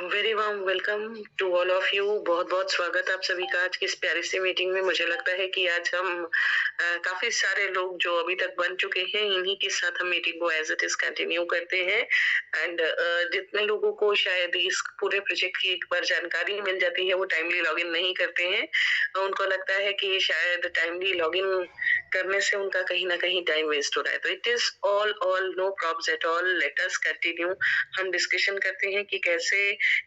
Very warm welcome to all of you. बहुत बहुत स्वागत आप सभी का आज की इस प्यारी सी मीटिंग में। मुझे लगता है कि आज हम काफी सारे लोग जो अभी तक बन चुके हैं, इन्हीं के साथ हम मीटिंग को एज इट इज कंटिन्यू करते हैं। एंड जितने लोगों को शायद इस पूरे प्रोजेक्ट की एक बार जानकारी मिल जाती है, वो टाइमली लॉगिन नहीं करते हैं। उनको लगता है कि शायद टाइमली लॉगिन करने से उनका कहीं ना कहीं टाइम वेस्ट हो रहा है। तो it is all know problems at all. Let us continue. हम डिस्कशन करते हैं कि कैसे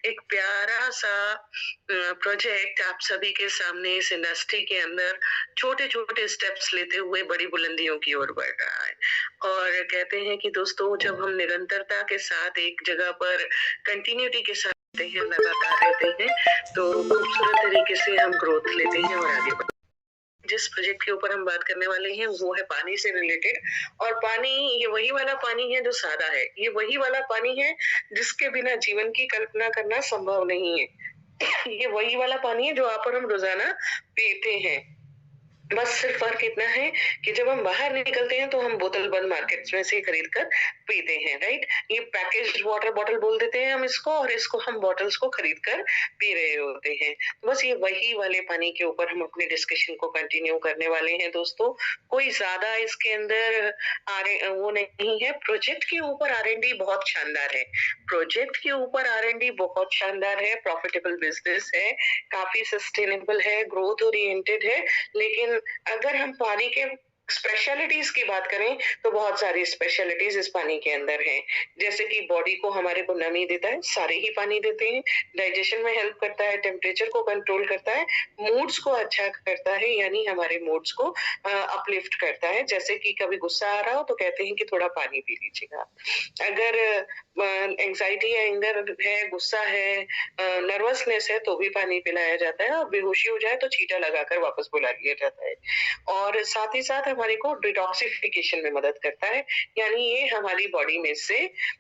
एक प्यारा सा प्रोजेक्ट आप सभी के सामने इस इंडस्ट्री के अंदर छोटे छोटे स्टेप्स लेते हुए बड़ी बुलंदियों की ओर बढ़ रहा है। और कहते हैं कि दोस्तों, जब हम निरंतरता के साथ एक जगह पर कंटिन्यूटी के साथ रहते हैं, लगातार रहते हैं, तो खूबसूरत तरीके से हम ग्रोथ लेते हैं और आगे बढ़ते हैं। जिस प्रोजेक्ट के ऊपर हम बात करने वाले हैं वो है पानी से रिलेटेड। और पानी, ये वही वाला पानी है जो सादा है, ये वही वाला पानी है जिसके बिना जीवन की कल्पना करना संभव नहीं है। ये वही वाला पानी है जो आप और हम रोजाना पीते हैं। बस सिर्फ फर्क इतना है कि जब हम बाहर निकलते हैं तो हम बोतल बंद मार्केट्स में से खरीद कर पीते हैं, राइट। ये पैकेज्ड वाटर बॉटल बोल देते हैं हम इसको, और इसको हम बॉटल्स को खरीद कर पी रहे होते हैं। तो बस ये वही वाले पानी के ऊपर हम अपने डिस्कशन को कंटिन्यू करने वाले हैं दोस्तों। कोई ज्यादा इसके अंदर वो नहीं है। प्रोजेक्ट के ऊपर R&D बहुत शानदार है। प्रोजेक्ट के ऊपर R&D बहुत शानदार है। प्रॉफिटेबल बिजनेस है, काफी सस्टेनेबल है, ग्रोथ ओरिएंटेड है। लेकिन अगर हम पानी के स्पेशलिटीज की बात करें तो बहुत सारी स्पेशलिटीज इस पानी के अंदर हैं। जैसे कि बॉडी को हमारे को नमी देता है, सारे ही पानी देते हैं। डाइजेशन में हेल्प करता है, टेम्परेचर को कंट्रोल करता है, मूड्स को अच्छा करता है, यानी हमारे मूड्स को अपलिफ्ट करता है। जैसे कि कभी गुस्सा आ रहा हो तो कहते हैं कि थोड़ा पानी पी लीजिएगा। अगर एंजाइटी या एंगर है, गुस्सा है, नर्वसनेस है, तो भी पानी पिलाया जाता है। और बेहोशी हो जाए तो छींटा लगाकर वापस बुला लिया जाता है। और साथ ही साथ हमारे को डिटॉक्सिफिकेशन में मदद करता है, यानी ये हमारी बॉडी में से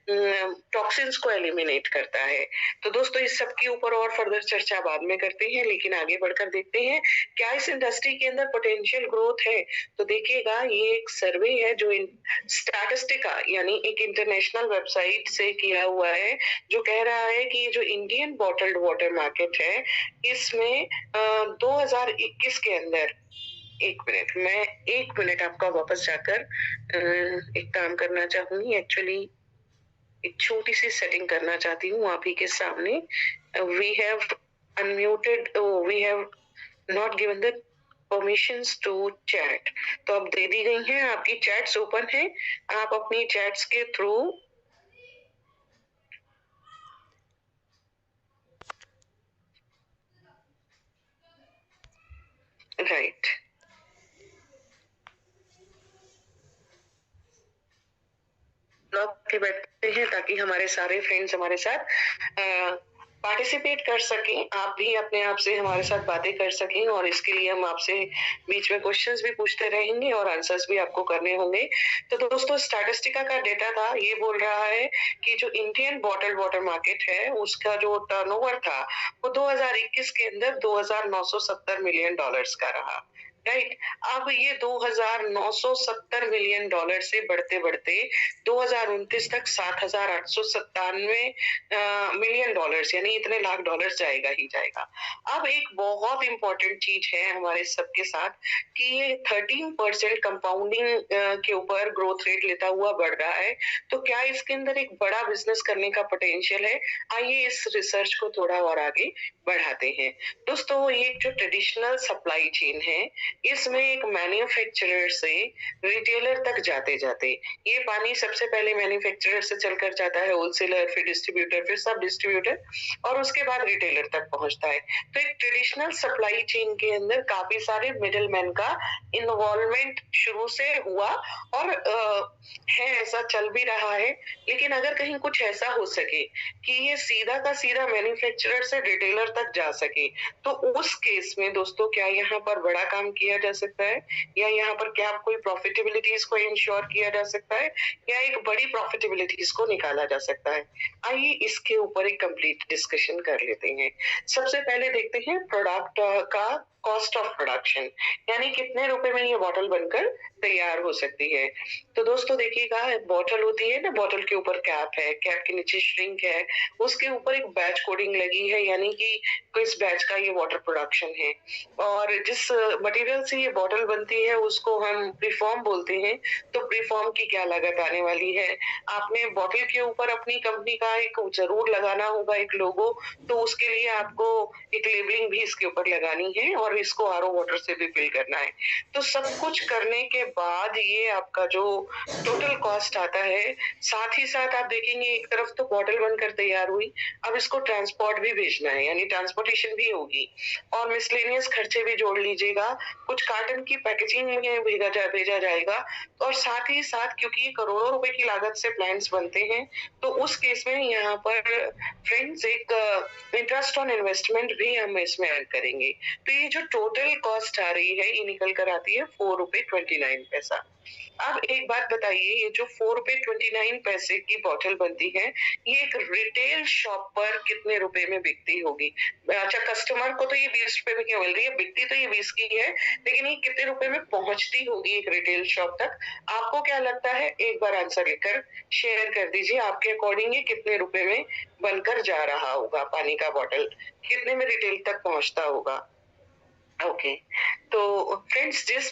टॉक्सिन्स को एलिमिनेट करता है। तो दोस्तों, इस सब के ऊपर और फर्दर चर्चा बाद में करते हैं, लेकिन आगे बढ़कर देखते हैं क्या इस इंडस्ट्री के अंदर पोटेंशियल ग्रोथ है। तो देखिएगा, ये एक सर्वे है जो स्टैटिस्टिका यानी एक इंटरनेशनल वेबसाइट से किया हुआ है, जो कह रहा है कि जो इंडियन बॉटल्ड वाटर मार्केट है, इसमें 2021 के अंदर, मैं 1 मिनट आपका वापस जाकर एक काम करना चाहूंगी। एक्चुअली एक छोटी सी सेटिंग करना चाहती हूँ आप ही के सामने। We have unmuted, we have not given the permissions to chat. तो अब दे दी गई हैं, आपकी चैट्स ओपन है। आप अपनी चैट्स के थ्रू राइट के बैठते हैं ताकि हमारे सारे फ्रेंड्स हमारे साथ पार्टिसिपेट कर सकें। आप भी अपने आप से हमारे साथ बातें कर सकें, और इसके लिए हम आपसे बीच में क्वेश्चंस भी पूछते रहेंगे और आंसर्स भी आपको करने होंगे। तो दोस्तों, स्टैटिस्टिका का डेटा था, ये बोल रहा है कि जो इंडियन बॉटल वाटर मार्केट है, उसका जो टर्नओवर था वो 2021 के अंदर $2,970 मिलियन का रहा, राइट। अब ये $2,970 मिलियन से बढ़ते बढ़ते 2029 तक $7,897 मिलियन, यानी इतने लाख डॉलर्स जाएगा ही जाएगा। अब एक बहुत इंपॉर्टेंट चीज है हमारे सबके साथ कि ये 13% कंपाउंडिंग के ऊपर ग्रोथ रेट लेता हुआ बढ़ रहा है। तो क्या इसके अंदर एक बड़ा बिजनेस करने का पोटेंशियल है? आइए इस रिसर्च को थोड़ा और आगे बढ़ाते हैं। दोस्तों, ये जो ट्रेडिशनल सप्लाई चेन है, इसमें एक मैन्युफैक्चरर से रिटेलर तक जाते जाते ये पानी सबसे पहले मैन्युफैक्चरर से चलकर जाता है होलसेलर, फिर डिस्ट्रीब्यूटर, फिर सब डिस्ट्रीब्यूटर, और उसके बाद रिटेलर तक पहुंचता है। तो एक ट्रेडिशनल सप्लाई चेन के अंदर काफी सारे मिडिल मैन का इन्वॉल्वमेंट शुरू से हुआ और है, ऐसा चल भी रहा है। लेकिन अगर कहीं कुछ ऐसा हो सके कि ये सीधा का सीधा मैन्युफैक्चरर से रिटेलर तक जा सके, तो उस केस में दोस्तों क्या यहाँ पर बड़ा काम किया किया जा सकता है, या यहाँ पर क्या कोई प्रॉफिटेबिलिटीज को इंश्योर किया जा सकता है, या एक बड़ी प्रॉफिटेबिलिटीज को निकाला जा सकता है। आइए इसके ऊपर एक कंप्लीट डिस्कशन कर लेते हैं। सबसे पहले देखते हैं प्रोडक्ट का कॉस्ट ऑफ प्रोडक्शन, यानी कितने रुपए में ये बॉटल बनकर तैयार हो सकती है। तो दोस्तों देखिएगा, बॉटल होती है ना, बॉटल के ऊपर कैप है, कैप के नीचे श्रिंक है, उसके ऊपर एक बैच कोडिंग लगी है, यानी कि किस बैच का ये वाटर प्रोडक्शन है, और जिस मटेरियल से ये बॉटल बनती है उसको हम प्रीफॉर्म बोलते हैं। तो प्रीफॉर्म की क्या लागत आने वाली है। आपने बॉटल के ऊपर अपनी कंपनी का एक जरूर लगाना होगा एक लोगो, तो उसके लिए आपको एक लेबलिंग भी इसके ऊपर लगानी है, और इसको आरओ वाटर से भी फिल करना है। तो सब कुछ करने के बाद ये आपका जो टोटल कॉस्ट आता है, साथ ही साथ आप देखेंगे एक तरफ तो बॉटल बनकर तैयार हुई, अब इसको ट्रांसपोर्ट भी भेजना है, यानी ट्रांसपोर्टेशन भी होगी, और मिसलेनियस खर्चे भी जोड़ लीजिएगा, कुछ कार्टन की पैकेजिंग में भेजा जाएगा, और साथ ही साथ क्योंकि ये करोड़ों रुपए की लागत से प्लांट्स बनते हैं, तो उस केस में यहाँ पर फ्रेंड्स एक इंटरेस्ट ऑन इन्वेस्टमेंट भी हम इसमें ऐड करेंगे। तो ये जो टोटल कॉस्ट आ रही है, ये निकल कर आती है 4 रुपए 29 पैसा। अब एक बात बताइए, ये जो 4 रुपए 29 पैसे की बॉटल बनती है, ये एक रिटेल शॉप पर कितने रुपए में बिकती होगी। अच्छा, कस्टमर को तो ये 20 रुपए में क्यों मिल रही है, बिकती तो ये 20 की है, लेकिन ये कितने रुपए में पहुंचती होगी एक रिटेल शॉप तक। आपको क्या लगता है, एक बार आंसर लिखकर शेयर कर दीजिए, आपके अकॉर्डिंग ये कितने रुपए में बनकर जा रहा होगा। पानी का बॉटल कितने में रिटेल तक पहुंचता होगा। ओके, तो फ्रेंड्स जिस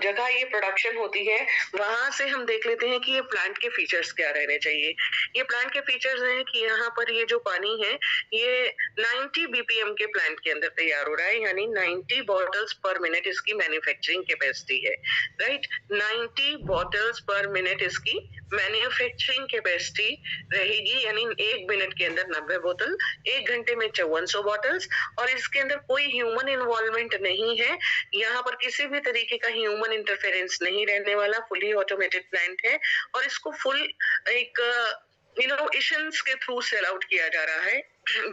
जगह ये प्रोडक्शन होती है, वहां से हम देख लेते हैं कि ये प्लांट के फीचर्स क्या रहने चाहिए। ये प्लांट के फीचर्स हैं कि यहाँ पर ये जो पानी है, ये 90 बीपीएम के प्लांट के अंदर तैयार हो रहा है, यानी 90 बॉटल्स पर मिनट इसकी मैन्युफैक्चरिंग कैपेसिटी है, राइट। 90 बॉटल्स पर मिनट इसकी मैन्युफैक्चरिंग कैपेसिटी रहेगी, यानी 1 मिनट के अंदर 90 बोतल, 1 घंटे में 5400 बॉटल्स, और इसके अंदर कोई ह्यूमन इन्वॉल्वमेंट नहीं है, यहाँ पर किसी भी तरीके का ह्यूमन इंटरफेरेंस नहीं रहने वाला, फुली ऑटोमेटेड प्लांट है, और इसको फुल एक इनोवेशंस के थ्रू सेल आउट किया जा रहा है,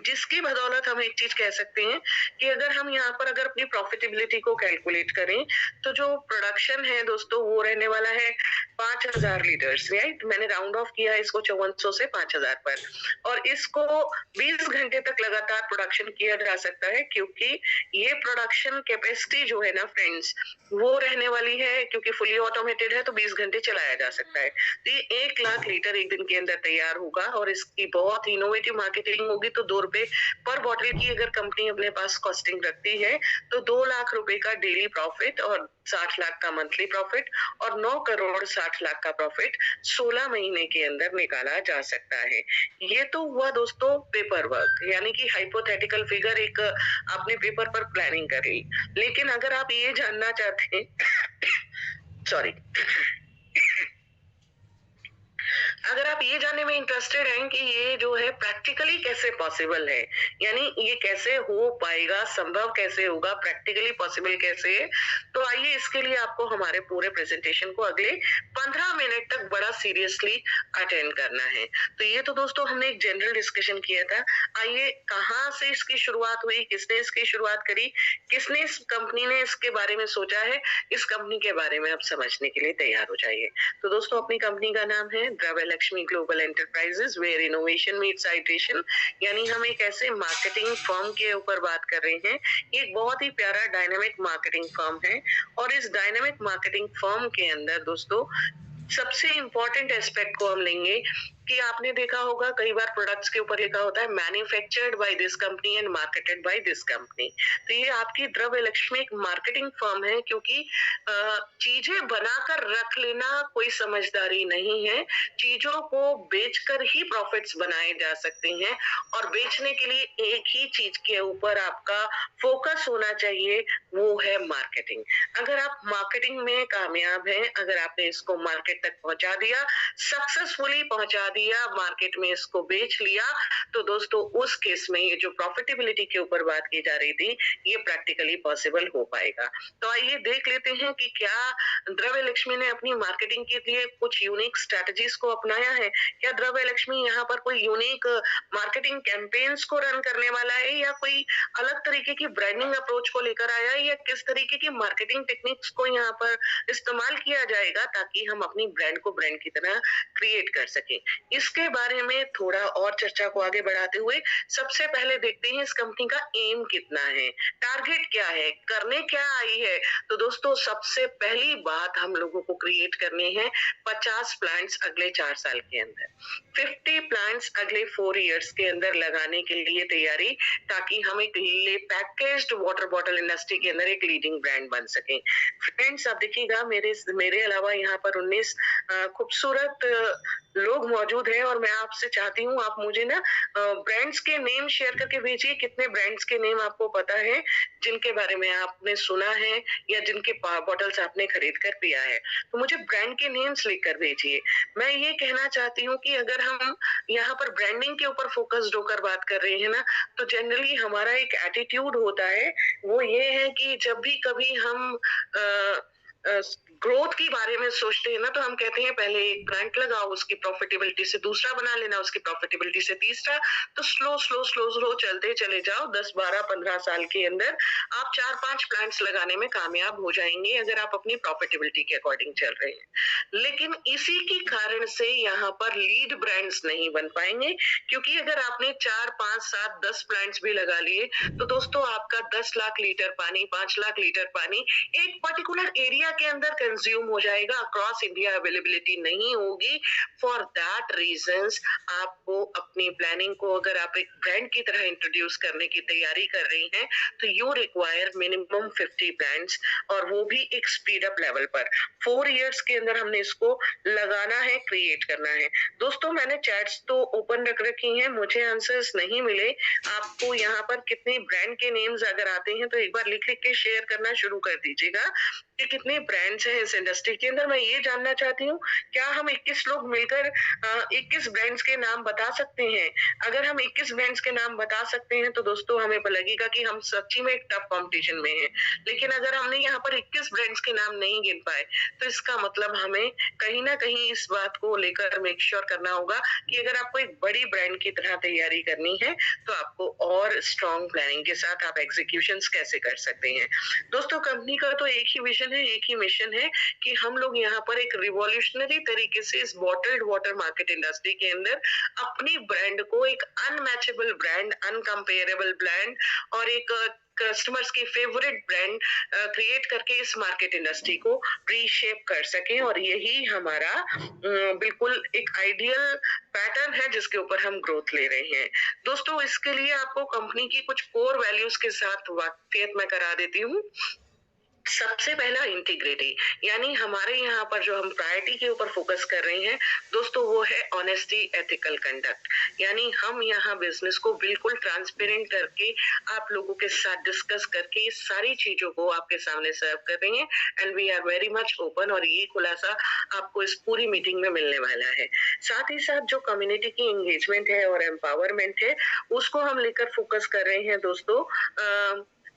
जिसकी बदौलत हम एक चीज कह सकते हैं कि अगर हम यहाँ पर अगर अपनी प्रॉफिटेबिलिटी को कैलकुलेट करें, तो जो प्रोडक्शन है दोस्तों वो रहने वाला है 5000 लीटर्स, राइट। मैंने राउंड ऑफ किया इसको 5400 से 5000 पर, और इसको 20 घंटे तक लगातार प्रोडक्शन किया जा सकता है, क्योंकि ये प्रोडक्शन कैपेसिटी जो है ना फ्रेंड्स, वो रहने वाली है, क्योंकि फुली ऑटोमेटेड है तो 20 घंटे चलाया जा सकता है। तो ये 1 लाख लीटर एक दिन के अंदर तैयार होगा, और इसकी बहुत इनोवेटिव मार्केटिंग होगी। तो 2 रुपए पर बॉटल की अगर कंपनी अपने पास कॉस्टिंग रखती है, तो 2 लाख रुपए का डेली प्रॉफिट और 60 लाख का मंथली प्रॉफिट और 9 करोड़ 60 लाख का प्रॉफिट 16 महीने के अंदर निकाला जा सकता है। ये तो हुआ दोस्तों पेपर वर्क, यानी कि हाइपोथेटिकल फिगर एक आपने पेपर पर प्लानिंग कर ली। लेकिन अगर आप ये जानना चाहते हैं सॉरी अगर आप ये जानने में इंटरेस्टेड हैं कि ये जो है प्रैक्टिकली कैसे पॉसिबल है, यानी ये कैसे हो पाएगा, संभव कैसे होगा, प्रैक्टिकली पॉसिबल कैसे है, तो आइए इसके लिए आपको हमारे पूरे प्रेजेंटेशन को अगले 15 मिनट तक बड़ा सीरियसली अटेंड करना है। तो ये तो दोस्तों हमने एक जनरल डिस्कशन किया था। आइए कहाँ से इसकी शुरुआत हुई, किसने इसकी शुरुआत करी, किसने इस कंपनी ने इसके बारे में सोचा है, इस कंपनी के बारे में आप समझने के लिए तैयार हो जाइए। तो दोस्तों अपनी कंपनी का नाम है Dravya Lakshmi Global Enterprises, where innovation meets iteration, यानी हम एक ऐसे मार्केटिंग फर्म के ऊपर बात कर रहे हैं। ये एक बहुत ही प्यारा डायनामिक मार्केटिंग फर्म है, और इस डायनामिक मार्केटिंग फर्म के अंदर दोस्तों सबसे इंपॉर्टेंट एस्पेक्ट को हम लेंगे कि आपने देखा होगा कई बार प्रोडक्ट्स के ऊपर लिखा होता है manufactured by this company and marketed by this company. तो ये आपकी द्रव्य लक्ष्मी एक मार्केटिंग फर्म है, क्योंकि चीजें बनाकर रख लेना कोई समझदारी नहीं है। चीजों को बेचकर ही प्रॉफिट्स बनाए जा सकते हैं, और बेचने के लिए एक ही चीज के ऊपर आपका फोकस होना चाहिए, वो है मार्केटिंग। अगर आप मार्केटिंग में कामयाब हैं, अगर आपने इसको मार्केट तक पहुंचा दिया, सक्सेसफुली पहुंचा दिया, मार्केट में इसको बेच लिया, तो दोस्तों उस केस में ये जो प्रॉफिटेबिलिटी के ऊपर बात की जा रही थी, ये प्रैक्टिकली पॉसिबल हो पाएगा। तो आइए देख लेते हैं कि क्या द्रव्य लक्ष्मी ने अपनी मार्केटिंग के लिए कुछ यूनिक स्ट्रैटेजीज को अपनाया है? क्या द्रव्य लक्ष्मी यहाँ पर कोई यूनिक मार्केटिंग कैंपेन्स को रन करने वाला है, या कोई अलग तरीके की ब्रांडिंग अप्रोच को लेकर आया है, या किस तरीके की मार्केटिंग टेक्निक्स को यहाँ पर इस्तेमाल किया जाएगा ताकि हम अपनी ब्रांड को ब्रांड की तरह क्रिएट कर सकें? इसके बारे में थोड़ा और चर्चा को आगे बढ़ाते हुए सबसे पहले देखते हैं इस कंपनी का एम कितना है, टारगेट क्या है, करने क्या आई है। तो दोस्तों सबसे पहली बात हम लोगों को क्रिएट करनी है 50 प्लांट्स अगले 4 साल के अंदर, 50 प्लांट्स अगले 4 इयर्स के अंदर लगाने के लिए तैयारी, ताकि हम एक पैकेज्ड वाटर बॉटल इंडस्ट्री के अंदर एक लीडिंग ब्रांड बन सकें। फ्रेंड्स आप देखिएगा, मेरे अलावा यहाँ पर 19 खूबसूरत लोग मौजूद हैं, और मैं आपसे चाहती हूँ आप मुझे ना ब्रांड्स के नेम शेयर करके भेजिए। कितने ब्रांड्स के नेम आपको पता है जिनके बारे में आपने सुना है, या जिनके बॉटल्स आपने खरीद कर पिया है? तो मुझे ब्रांड के नेम्स लिखकर भेजिए। मैं ये कहना चाहती हूँ कि अगर हम यहाँ पर ब्रांडिंग के ऊपर फोकस्ड होकर बात कर रहे हैं ना, तो जनरली हमारा एक एटीट्यूड होता है, वो ये है कि जब भी कभी हम ग्रोथ के बारे में सोचते हैं ना, तो हम कहते हैं पहले एक ब्रांड लगाओ, उसकी प्रॉफिटेबिलिटी से दूसरा बना लेना, उसकी प्रॉफिटेबिलिटी से तीसरा, तो स्लो चलते चले जाओ। 10, 12, 15 साल के अंदर आप 4-5 प्लांट्स लगाने में कामयाब हो जाएंगे, अगर आप अपनी प्रॉफिटेबिलिटी के अकॉर्डिंग चल रहे हैं। लेकिन इसी के कारण से यहाँ पर लीड ब्रांड्स नहीं बन पाएंगे, क्योंकि अगर आपने 4, 5, 7, 10 प्लांट्स भी लगा लिए, तो दोस्तों आपका 10 लाख लीटर पानी, 5 लाख लीटर पानी एक पर्टिकुलर एरिया के अंदर कंज्यूम हो जाएगा, अक्रॉस इंडिया अवेलेबिलिटी नहीं होगी। फॉर दैट रीजंस आपको अपनी प्लानिंग को, अगर आप एक ब्रांड की तरह इंट्रोड्यूस करने की तैयारी कर रही हैं, तो यू रिक्वायर मिनिमम 50 ब्रांड्स, और वो भी एक स्पीड अप लेवल पर। 4 इयर्स के अंदर हमने इसको लगाना है, क्रिएट करना है। दोस्तों मैंने चैट्स तो ओपन रख रखी हैं, मुझे आंसर्स नहीं मिले। आपको यहाँ पर कितने ब्रांड के नेम्स अगर आते हैं तो एक बार लिख लिख के शेयर करना शुरू कर दीजिएगा कि कितने ब्रांड्स हैं इस इंडस्ट्री के अंदर। मैं ये जानना चाहती हूँ, क्या हम 21 लोग मिलकर 21 ब्रांड्स के नाम बता सकते हैं? अगर हम 21 ब्रांड्स के नाम बता सकते हैं तो दोस्तों हमें लगेगा कि हम सच्ची में एक टफ कंपटीशन में हैं। लेकिन अगर हमने यहाँ पर 21 ब्रांड्स के नाम नहीं गिन पाए, तो इसका मतलब हमें कहीं ना कहीं इस बात को लेकर मेक श्योर करना होगा कि अगर आपको एक बड़ी ब्रांड की तरह तैयारी करनी है, तो आपको और स्ट्रॉन्ग प्लानिंग के साथ आप एग्जीक्यूशंस कैसे कर सकते हैं। दोस्तों कंपनी का तो एक ही विजन है, एक ही मिशन है कि हम लोग यहाँ पर एक रिवॉल्यूशनरी तरीके से इस बॉटल्ड वाटर मार्केट इंडस्ट्री के अंदर अपनी ब्रांड को एक अनमैचेबल ब्रांड, अनकंपेरेबल ब्रांड, और एक कस्टमर्स की फेवरेट ब्रांड क्रिएट करके इस मार्केट इंडस्ट्री को रीशेप कर सकें। और यही हमारा बिल्कुल एक आइडियल पैटर्न है जिसके ऊपर हम ग्रोथ ले रहे हैं। दोस्तों इसके लिए आपको कंपनी की कुछ कोर वैल्यूज के साथ वाकफियत मैं करा देती हूँ। सबसे पहला इंटीग्रिटी, यानी हमारे यहाँ पर जो हम प्रायोरिटी के ऊपर फोकस कर रहे हैं दोस्तों, वो है ऑनेस्टी, एथिकल कंडक्ट। यानी हम यहाँ बिजनेस को बिल्कुल ट्रांसपेरेंट करके आप लोगों के साथ डिस्कस करके इस सारी चीजों को आपके सामने सर्व कर रहे हैं, and we are very much open. और ये खुलासा आपको इस पूरी मीटिंग में मिलने वाला है। साथ ही साथ जो कम्युनिटी की एंगेजमेंट है और एम्पावरमेंट है, उसको हम लेकर फोकस कर रहे हैं दोस्तों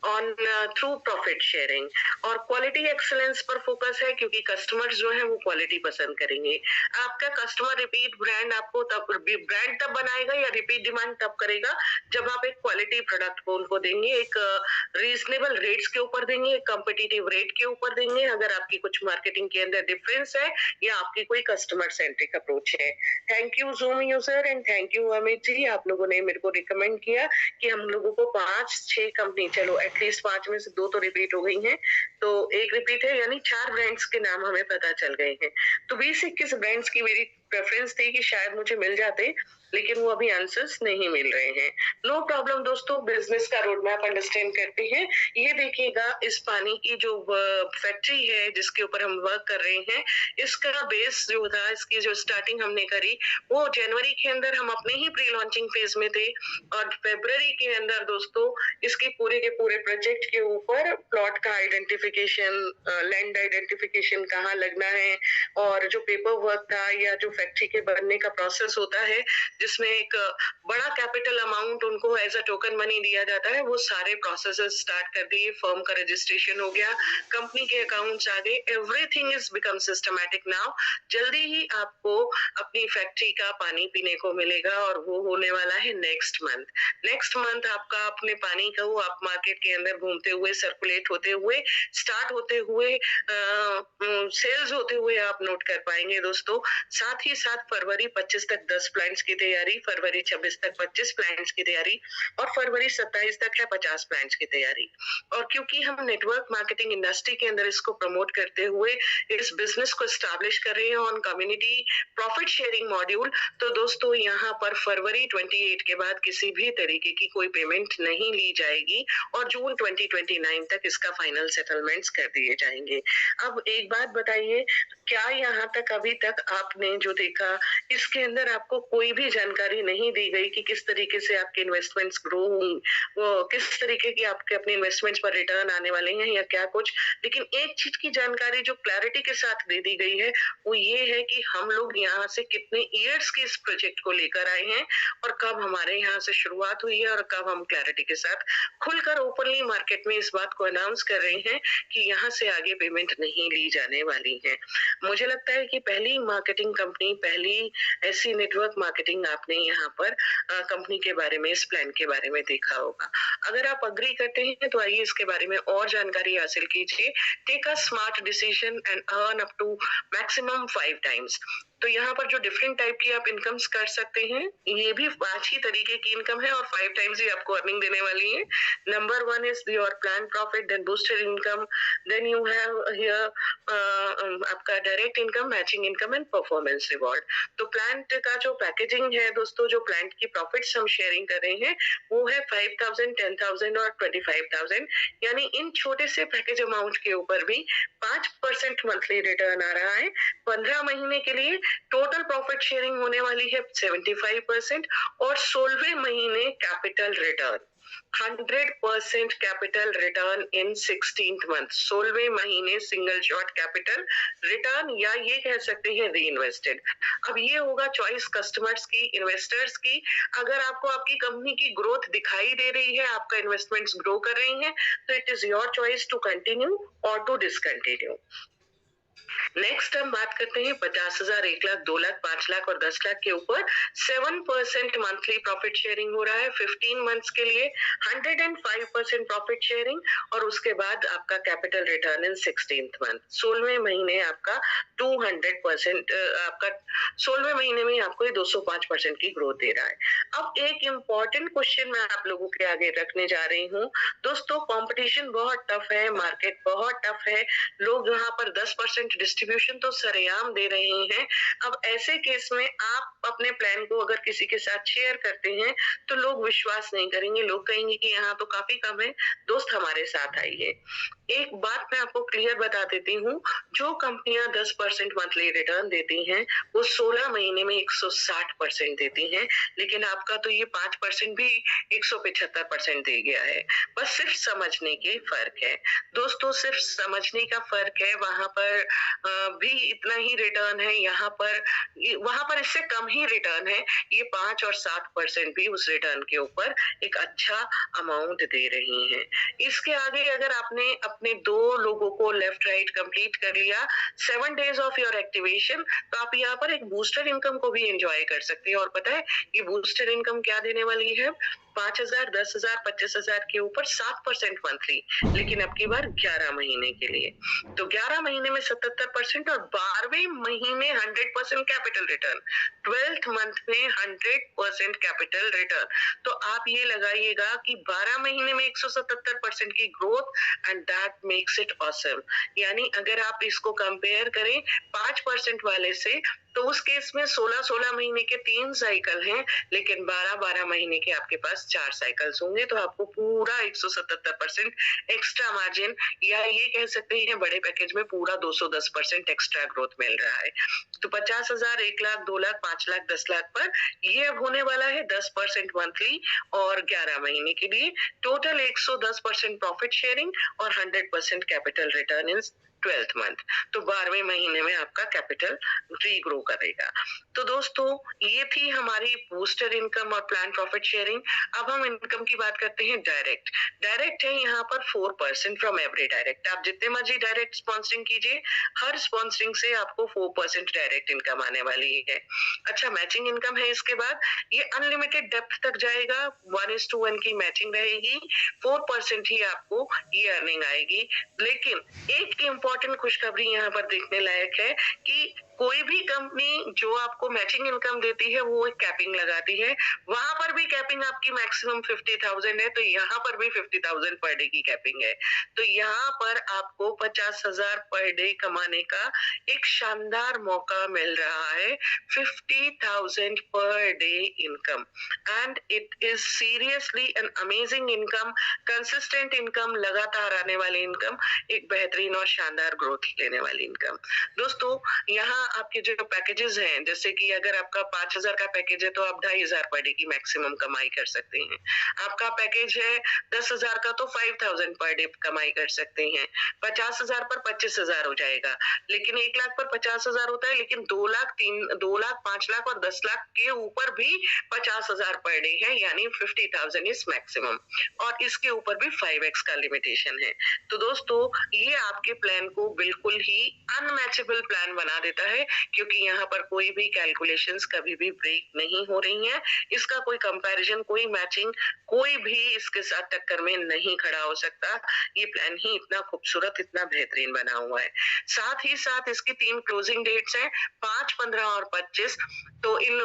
ऑन थ्रू प्रॉफिट शेयरिंग। और क्वालिटी एक्सेलेंस पर फोकस है, क्योंकि कस्टमर्स जो है वो क्वालिटी पसंद करेंगे। आपका कस्टमर रिपीट ब्रांड आपको ब्रांड तब बनाएगा या रिपीट डिमांड तब करेगा जब आप एक क्वालिटी प्रोडक्ट को उनको देंगे, एक रीजनेबल रेट्स के ऊपर देंगे, एक कॉम्पिटिटिव रेट के ऊपर देंगे। अगर आपकी कुछ मार्केटिंग के अंदर डिफरेंस है या आपकी कोई कस्टमर सेंट्रिक अप्रोच है। Thank you Zoom user and thank you Amit ji, आप लोगों ने मेरे को रिकमेंड किया कि हम लोगों को 5-6 कंपनी, चलो एटलीस्ट 5 में से 2 तो रिपीट हो गई हैं, तो 1 रिपीट है, यानी 4 ब्रांड्स के नाम हमें पता चल गए हैं। तो 20-21 ब्रांड्स की मेरी प्रेफरेंस थी कि शायद मुझे मिल जाते, लेकिन वो अभी आंसर्स नहीं मिल रहे हैं। नो प्रॉब्लम दोस्तों, बिजनेस का रोड मैप अंडरस्टैंड करते हैं। ये देखिएगा, इस पानी की जो फैक्ट्री है जिसके ऊपर हम वर्क कर रहे हैं, इसका बेस जो था, इसकी जो स्टार्टिंग हमने करी वो जनवरी के अंदर हम अपने ही प्री लॉन्चिंग फेज में थे, और फरवरी के अंदर दोस्तों इसके पूरे के पूरे प्रोजेक्ट के ऊपर प्लॉट का आइडेंटिफिकेशन, लैंड आइडेंटिफिकेशन कहाँ लगना है, और जो पेपर वर्क था या जो फैक्ट्री के बनने का प्रोसेस होता है जिसमें एक बड़ा कैपिटल अमाउंट उनको एज अ टोकन मनी दिया जाता है, वो सारे प्रोसेसेस स्टार्ट कर दिए। फर्म का रजिस्ट्रेशन हो गया, कंपनी के अकाउंट्स आ गए, everything is become systematic now. जल्दी ही आपको अपनी फैक्ट्री का पानी पीने को मिलेगा, और वो होने वाला है नेक्स्ट मंथ। नेक्स्ट मंथ आपका अपने पानी का वो आप मार्केट के अंदर घूमते हुए, सर्कुलेट होते हुए, स्टार्ट होते हुए, सेल्स होते हुए आप नोट कर पाएंगे दोस्तों। साथ ही साथ फरवरी 25 तक 10 प्लांट्स की तैयारी, फरवरी 26 तक 25 प्लांट्स की तैयारी, और फरवरी 27 तक है 50 प्लांट्स की तैयारी। और क्योंकि हम नेटवर्क मार्केटिंग इंडस्ट्री के अंदर इसको प्रमोट करते हुए इस बिजनेस को एस्टैब्लिश कर रहे हैं on community profit sharing module, तो दोस्तों यहाँ पर फरवरी 28 के बाद किसी भी तरीके की कोई पेमेंट नहीं ली जाएगी, और जून 2029 तक इसका फाइनल सेटलमेंट्स कर दिए जाएंगे। अब एक बात बताइए, क्या यहाँ तक अभी तक आपने जो देखा, इसके अंदर आपको कोई भी जानकारी नहीं दी गई कि किस तरीके से आपके इन्वेस्टमेंट्स ग्रो होंगे, वो किस तरीके की आपके अपने इन्वेस्टमेंट्स पर रिटर्न आने वाले हैं या क्या कुछ। लेकिन एक चीज की जानकारी जो क्लैरिटी के साथ दे दी गई है वो ये है कि हम लोग यहाँ से कितने ईयर्स के इस प्रोजेक्ट को लेकर आए हैं, और कब हमारे यहाँ से शुरुआत हुई है, और कब हम क्लैरिटी के साथ खुलकर ओपनली मार्केट में इस बात को अनाउंस कर रहे हैं कि यहाँ से आगे पेमेंट नहीं ली जाने वाली है। मुझे लगता है कि पहली मार्केटिंग कंपनी, पहली ऐसी नेटवर्क मार्केटिंग आपने यहाँ पर कंपनी के बारे में, इस प्लान के बारे में देखा होगा। अगर आप अग्री करते हैं तो आइए इसके बारे में और जानकारी हासिल कीजिए। Take a smart decision and earn up to maximum 5 times. तो यहाँ पर जो डिफरेंट टाइप की आप इनकम्स कर सकते हैं, ये भी 5 ही तरीके की इनकम है, और 5 टाइम्स ही आपको अर्निंग देने वाली है। Number 1 is your plan profit, then boosted income, then you have here आपका direct income, matching income and performance reward. तो प्लांट का जो पैकेजिंग है दोस्तों, जो प्लांट की प्रॉफिट्स हम शेयरिंग कर रहे हैं वो है 5,000, 10,000 और 25,000। यानी इन छोटे से पैकेज अमाउंट के ऊपर भी 5% मंथली रिटर्न आ रहा है। 15 महीने के लिए टोटल प्रॉफिट शेयरिंग होने वाली है 75%, और 16वें महीने कैपिटल रिटर्न 100% कैपिटल रिटर्न इन 16th मंथ। 16वें महीने सिंगल शॉट कैपिटल रिटर्न, या ये कह सकते हैं री इन्वेस्टेड। अब ये होगा चॉइस कस्टमर्स की, इन्वेस्टर्स की। अगर आपको आपकी कंपनी की ग्रोथ दिखाई दे रही है, आपका इन्वेस्टमेंट्स ग्रो कर रही हैं, तो it is your choice to continue और टू डिसकंटिन्यू। नेक्स्ट हम बात करते हैं 50,000, 1 लाख, 2 लाख, 5 लाख और 10 लाख के ऊपर। 7% मंथली प्रॉफिट शेयरिंग हो रहा है 15 मंथ्स के लिए, 105% प्रॉफिट शेयरिंग, और उसके बाद आपका कैपिटल रिटर्न इन 16th मंथ। 16वें महीने आपका 200%, आपका 16वें महीने में आपको 205% की ग्रोथ दे रहा है। अब एक इम्पोर्टेंट क्वेश्चन मैं आप लोगों के आगे रखने जा रही हूँ दोस्तों। कंपटीशन बहुत टफ है, मार्केट बहुत टफ है, लोग यहाँ पर 10% डिस्ट्रीब्यूशन तो सरेआम दे रहे हैं। अब ऐसे केस में आप अपने प्लान को अगर किसी के साथ शेयर करते हैं तो लोग विश्वास नहीं करेंगे, लोग कहेंगे कि यहाँ तो काफी कम है, दोस्त हमारे साथ आइए। एक बात मैं आपको क्लियर बता देती हूँ, जो कंपनियां 10% मंथली रिटर्न देती हैं वो 16 महीने में 160% देती हैं, लेकिन आपका तो ये 5% भी 175% दे गया है। बस सिर्फ समझने के फर्क है दोस्तों, सिर्फ समझने का फर्क है। वहां पर भी इतना ही रिटर्न है, यहाँ पर वहां पर इससे कम ही रिटर्न है। ये 5 और 7% भी उस रिटर्न के ऊपर एक अच्छा अमाउंट दे रही हैं। इसके आगे अगर आपने अपने 2 लोगों को लेफ्ट राइट कंप्लीट कर लिया, 7 डेज ऑफ योर एक्टिवेशन, तो आप यहाँ पर एक बूस्टर इनकम को भी एंजॉय कर सकते हैं। और पता है ये बूस्टर इनकम क्या देने वाली है? 5,000, 10,000, 25,000 के ऊपर 7% मंथली, लेकिन अब की बार 11 महीने के लिए। तो 11 महीने में 77% और 12वें महीने 100% कैपिटल रिटर्न, 12th मंथ में 100% कैपिटल रिटर्न। तो आप ये लगाइएगा कि 12 महीने में 177% की growth, and that makes it awesome. यानी अगर आप इसको कंपेयर करें 5% वाले से, तो उस केस में 16-16 महीने के 3 साइकिल हैं, लेकिन 12-12 महीने के आपके पास 4 साइकिल्स होंगे, तो आपको पूरा 177% एक्स्ट्रा मार्जिन, या ये कह सकते हैं बड़े पैकेज में पूरा 210% एक्स्ट्रा ग्रोथ मिल रहा है। तो 50,000, 1 लाख, 2 लाख, 5 लाख, 10 लाख पर ये अब होने वाला है 10% मंथली और 11 महीने के लिए। टोटल 110% प्रॉफिट शेयरिंग और 100% कैपिटल रिटर्न इन 12th मंथ। तो 12वें महीने में आपका कैपिटल रीग्रो करेगा। तो दोस्तों, ये थी हमारी बूस्टर इनकम और प्लान प्रॉफिट शेयरिंग। अब हम इनकम की बात करते हैं डायरेक्ट। डायरेक्ट है यहाँ पर 4% फ्रॉम एवरी डायरेक्ट। आप जितने मर्जी डायरेक्ट स्पॉन्सरिंग कीजिए, हर स्पॉन्सरिंग से आपको 4% डायरेक्ट इनकम आने वाली है। अच्छा, मैचिंग इनकम है इसके बाद, ये अनलिमिटेड डेप्थ तक जाएगा, 1:1 की मैचिंग रहेगी, 4% ही आपको ये अर्निंग आएगी। लेकिन एक इम्पोर्टेंट खुशखबरी यहाँ पर देखने लायक है कि कोई भी कंपनी जो आपको मैचिंग इनकम देती है वो एक कैपिंग लगाती है। वहां पर भी कैपिंग आपकी मैक्सिमम 50,000 है, तो यहाँ पर भी 50,000 पर डे की कैपिंग है। तो यहाँ पर आपको 50,000 पर डे कमाने का एक शानदार मौका मिल रहा है। 50,000 per day income, and it is seriously an amazing income, consistent income, लगातार आने वाली इनकम, एक बेहतरीन और शानदार ग्रोथ लेने वाली इनकम। दोस्तों, यहाँ आपके जो पैकेजेस हैं, जैसे कि अगर आपका 5,000 का पैकेज है तो आप 2,500 पर डे की मैक्सिमम कमाई कर सकते हैं। आपका पैकेज है 10,000 का तो 5,000 पर डे कमाई कर सकते हैं। 50,000 पर 25,000 हो जाएगा। लेकिन 1 लाख पर 50,000 होता है, लेकिन 2 लाख, 2 लाख, 5 लाख और 10 लाख के ऊपर भी 50,000 पर डे है, यानी 50,000 इज मैक्सिमम, और इसके ऊपर भी 5x का लिमिटेशन है। तो दोस्तों, ये आपके प्लान को बिल्कुल ही अनमैचेबल प्लान बना देता है, क्योंकि यहाँ पर कोई भी कैलकुलेशंस कभी भी ब्रेक नहीं हो रही हैं। इसका कोई कंपैरिजन, कोई मैचिंग, कोई भी इसके साथ टक्कर में नहीं खड़ा हो सकता। ये प्लान ही इतना खूबसूरत, इतना बेहतरीन बना हुआ है। साथ ही साथ इसकी 3 क्लोजिंग डेट्स हैं, 5, 15 और 25। तो इन